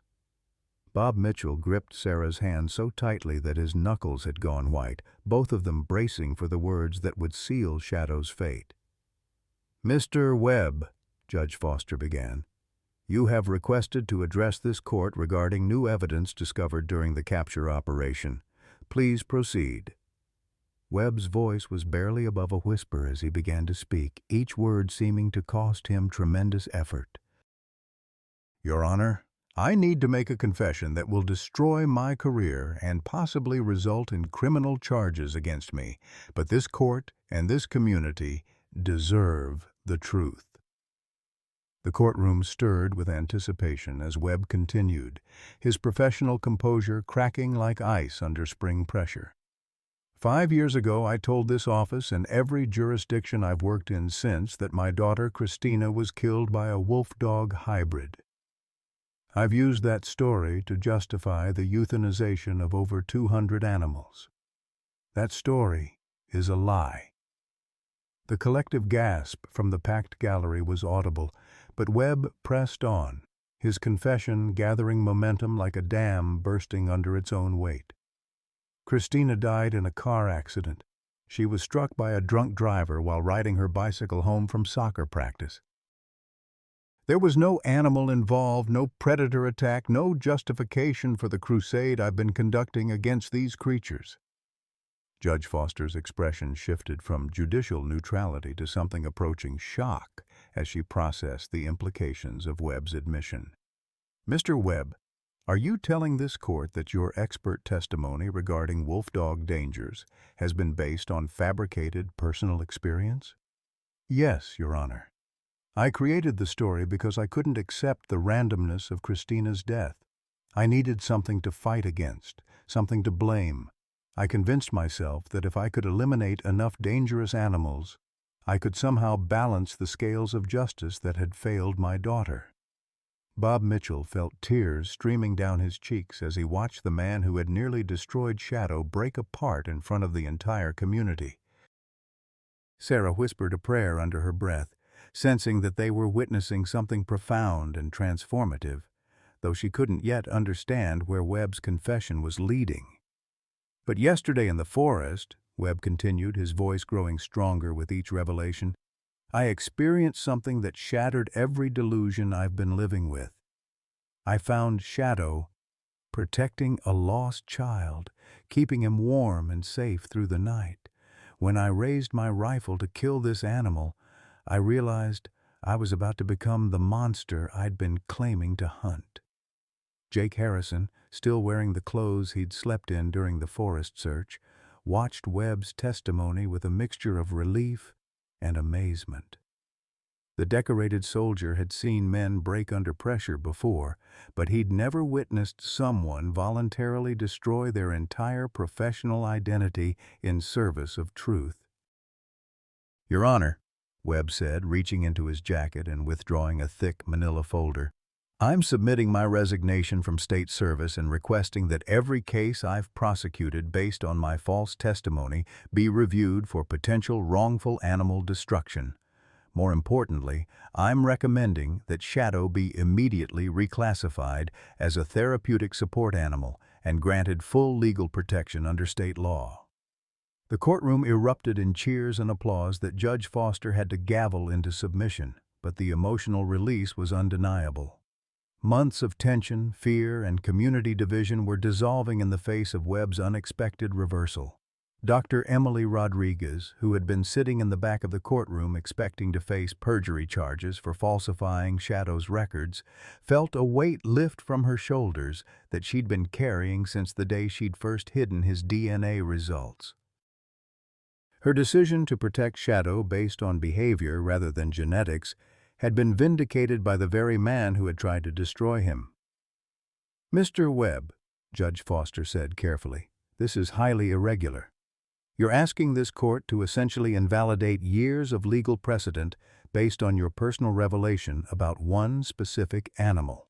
S1: Bob Mitchell gripped Sarah's hand so tightly that his knuckles had gone white, both of them bracing for the words that would seal Shadow's fate. "Mr. Webb," Judge Foster began, "you have requested to address this court regarding new evidence discovered during the capture operation. Please proceed." Webb's voice was barely above a whisper as he began to speak, each word seeming to cost him tremendous effort. "Your Honor, I need to make a confession that will destroy my career and possibly result in criminal charges against me, but this court and this community deserve the truth." The courtroom stirred with anticipation as Webb continued, his professional composure cracking like ice under spring pressure. 5 years ago, I told this office and every jurisdiction I've worked in since that my daughter Christina was killed by a wolf-dog hybrid. I've used that story to justify the euthanization of over 200 animals. That story is a lie. The collective gasp from the packed gallery was audible, but Webb pressed on, his confession gathering momentum like a dam bursting under its own weight. Christina died in a car accident. She was struck by a drunk driver while riding her bicycle home from soccer practice. There was no animal involved, no predator attack, no justification for the crusade I've been conducting against these creatures. Judge Foster's expression shifted from judicial neutrality to something approaching shock as she processed the implications of Webb's admission. "Mr. Webb, Are you telling this court that your expert testimony regarding wolf dog dangers has been based on fabricated personal experience? Yes, Your Honor. I created the story because I couldn't accept the randomness of Christina's death. I needed something to fight against, something to blame. I convinced myself that if I could eliminate enough dangerous animals, I could somehow balance the scales of justice that had failed my daughter. Bob Mitchell felt tears streaming down his cheeks as he watched the man who had nearly destroyed Shadow break apart in front of the entire community. Sarah whispered a prayer under her breath, sensing that they were witnessing something profound and transformative, though she couldn't yet understand where Webb's confession was leading. But yesterday in the forest, Webb continued, his voice growing stronger with each revelation, I experienced something that shattered every delusion I've been living with. I found Shadow protecting a lost child, keeping him warm and safe through the night. When I raised my rifle to kill this animal, I realized I was about to become the monster I'd been claiming to hunt. Jake Harrison, still wearing the clothes he'd slept in during the forest search, watched Webb's testimony with a mixture of relief and amazement. The decorated soldier had seen men break under pressure before, but he'd never witnessed someone voluntarily destroy their entire professional identity in service of truth. Your Honor, Webb said, reaching into his jacket and withdrawing a thick manila folder, I'm submitting my resignation from state service and requesting that every case I've prosecuted based on my false testimony be reviewed for potential wrongful animal destruction. More importantly, I'm recommending that Shadow be immediately reclassified as a therapeutic support animal and granted full legal protection under state law. The courtroom erupted in cheers and applause that Judge Foster had to gavel into submission, but the emotional release was undeniable. Months of tension, fear, and community division were dissolving in the face of Webb's unexpected reversal. Dr. Emily Rodriguez, who had been sitting in the back of the courtroom expecting to face perjury charges for falsifying Shadow's records, felt a weight lift from her shoulders that she'd been carrying since the day she'd first hidden his DNA results. Her decision to protect Shadow based on behavior rather than genetics had been vindicated by the very man who had tried to destroy him. Mr. Webb, Judge Foster said carefully, this is highly irregular. You're asking this court to essentially invalidate years of legal precedent based on your personal revelation about one specific animal.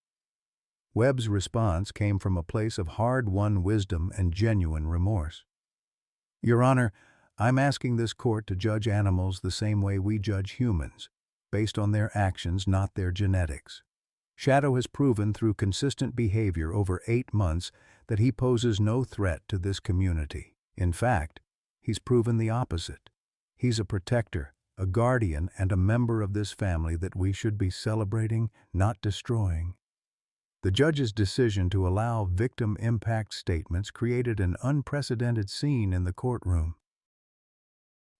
S1: Webb's response came from a place of hard-won wisdom and genuine remorse. Your Honor, I'm asking this court to judge animals the same way we judge humans, based on their actions, not their genetics. Shadow has proven through consistent behavior over 8 months that he poses no threat to this community. In fact, he's proven the opposite. He's a protector, a guardian, and a member of this family that we should be celebrating, not destroying. The judge's decision to allow victim impact statements created an unprecedented scene in the courtroom.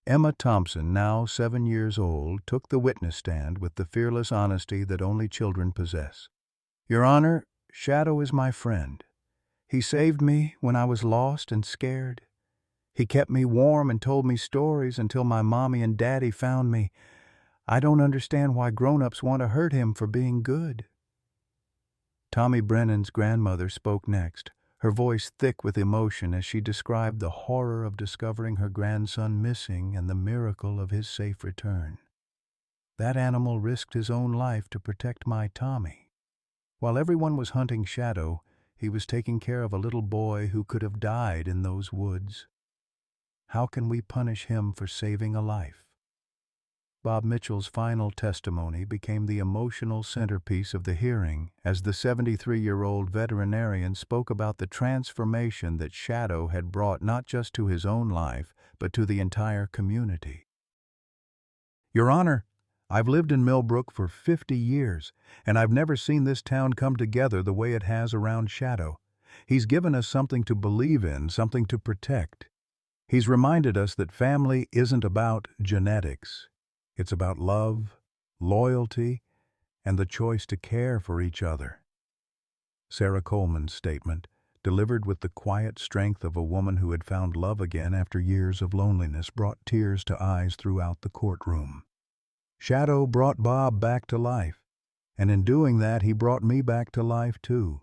S1: Emma Thompson, now 7 years old, took the witness stand with the fearless honesty that only children possess. Your Honor, Shadow is my friend. He saved me when I was lost and scared. He kept me warm and told me stories until my mommy and daddy found me. I don't understand why grown-ups want to hurt him for being good. Tommy Brennan's grandmother spoke next, her voice thick with emotion as she described the horror of discovering her grandson missing and the miracle of his safe return. That animal risked his own life to protect my Tommy. While everyone was hunting Shadow, he was taking care of a little boy who could have died in those woods. How can we punish him for saving a life? Bob Mitchell's final testimony became the emotional centerpiece of the hearing as the 73-year-old veterinarian spoke about the transformation that Shadow had brought not just to his own life, but to the entire community. Your Honor, I've lived in Millbrook for 50 years, and I've never seen this town come together the way it has around Shadow. He's given us something to believe in, something to protect. He's reminded us that family isn't about genetics. It's about love, loyalty, and the choice to care for each other. Sarah Coleman's statement, delivered with the quiet strength of a woman who had found love again after years of loneliness, brought tears to eyes throughout the courtroom. Shadow brought Bob back to life, and in doing that, he brought me back to life too.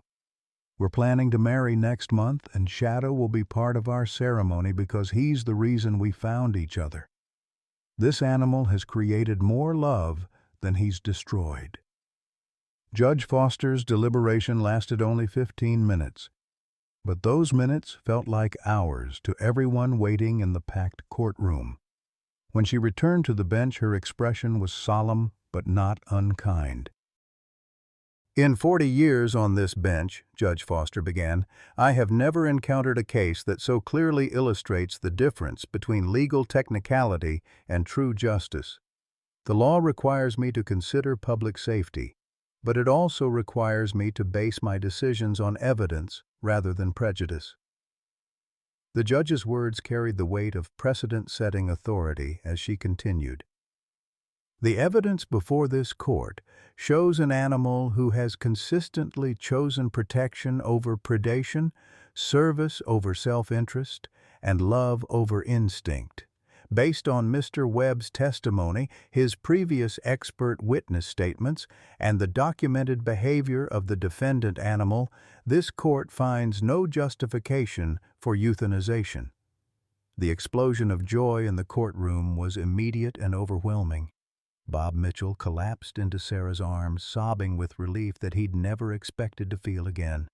S1: We're planning to marry next month, and Shadow will be part of our ceremony because he's the reason we found each other. This animal has created more love than he's destroyed. Judge Foster's deliberation lasted only 15 minutes, but those minutes felt like hours to everyone waiting in the packed courtroom. When she returned to the bench, her expression was solemn but not unkind. "In 40 years on this bench," Judge Foster began, "I have never encountered a case that so clearly illustrates the difference between legal technicality and true justice. The law requires me to consider public safety, but it also requires me to base my decisions on evidence rather than prejudice." The judge's words carried the weight of precedent-setting authority as she continued. "The evidence before this court shows an animal who has consistently chosen protection over predation, service over self-interest, and love over instinct. Based on Mr. Webb's testimony, his previous expert witness statements, and the documented behavior of the defendant animal, this court finds no justification for euthanization." The explosion of joy in the courtroom was immediate and overwhelming. Bob Mitchell collapsed into Sarah's arms, sobbing with relief that he'd never expected to feel again.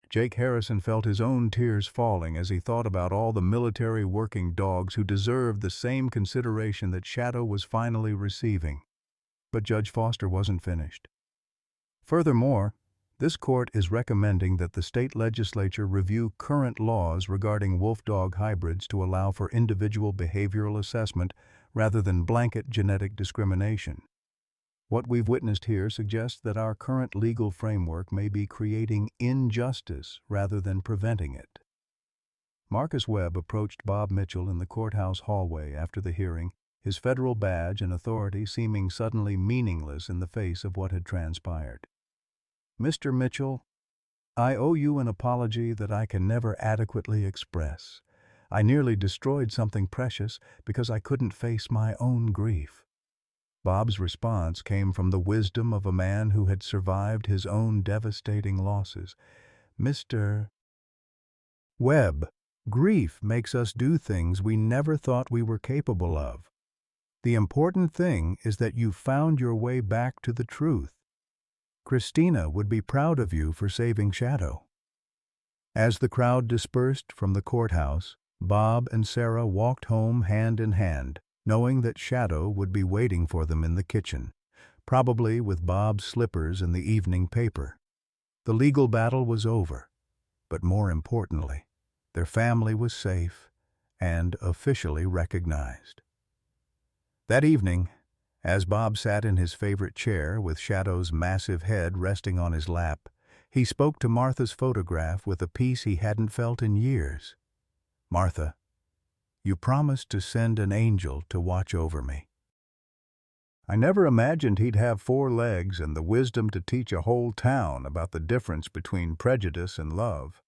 S1: Jake Harrison felt his own tears falling as he thought about all the military working dogs who deserved the same consideration that Shadow was finally receiving. But Judge Foster wasn't finished. Furthermore, this court is recommending that the state legislature review current laws regarding wolf-dog hybrids to allow for individual behavioral assessment rather than blanket genetic discrimination. What we've witnessed here suggests that our current legal framework may be creating injustice rather than preventing it. Marcus Webb approached Bob Mitchell in the courthouse hallway after the hearing, his federal badge and authority seeming suddenly meaningless in the face of what had transpired. "Mr. Mitchell, I owe you an apology that I can never adequately express. I nearly destroyed something precious because I couldn't face my own grief." Bob's response came from the wisdom of a man who had survived his own devastating losses. "Mr. Webb, grief makes us do things we never thought we were capable of. The important thing is that you found your way back to the truth. Christina would be proud of you for saving Shadow." As the crowd dispersed from the courthouse, Bob and Sarah walked home hand in hand, knowing that Shadow would be waiting for them in the kitchen, probably with Bob's slippers and the evening paper. The legal battle was over, but more importantly, their family was safe and officially recognized. That evening, as Bob sat in his favorite chair with Shadow's massive head resting on his lap, he spoke to Martha's photograph with a peace he hadn't felt in years. "Martha, you promised to send an angel to watch over me." "I never imagined he'd have 4 legs and the wisdom to teach a whole town about the difference between prejudice and love."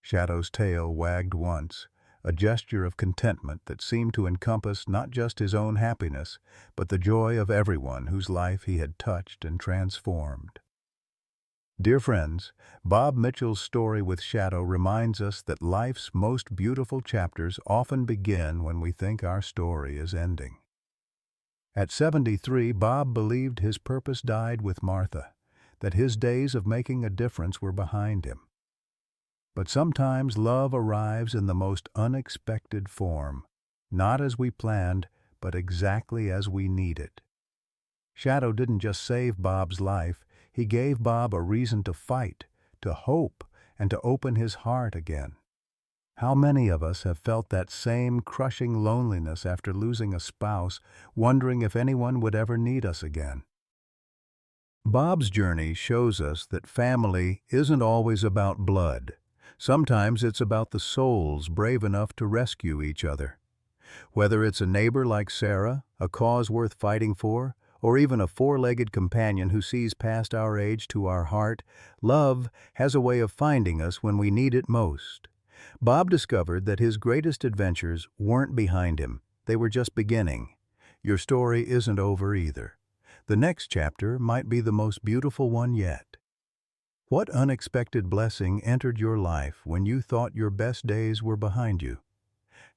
S1: Shadow's tail wagged once, a gesture of contentment that seemed to encompass not just his own happiness, but the joy of everyone whose life he had touched and transformed. Dear friends, Bob Mitchell's story with Shadow reminds us that life's most beautiful chapters often begin when we think our story is ending. At 73, Bob believed his purpose died with Martha, that his days of making a difference were behind him. But sometimes love arrives in the most unexpected form, not as we planned, but exactly as we need it. Shadow didn't just save Bob's life, he gave Bob a reason to fight, to hope, and to open his heart again. How many of us have felt that same crushing loneliness after losing a spouse, wondering if anyone would ever need us again? Bob's journey shows us that family isn't always about blood. Sometimes it's about the souls brave enough to rescue each other. Whether it's a neighbor like Sarah, a cause worth fighting for, or even a four-legged companion who sees past our age to our heart, love has a way of finding us when we need it most. Bob discovered that his greatest adventures weren't behind him, they were just beginning. Your story isn't over either. The next chapter might be the most beautiful one yet. What unexpected blessing entered your life when you thought your best days were behind you?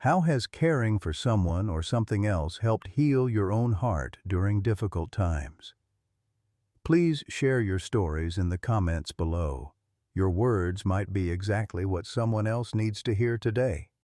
S1: How has caring for someone or something else helped heal your own heart during difficult times? Please share your stories in the comments below. Your words might be exactly what someone else needs to hear today.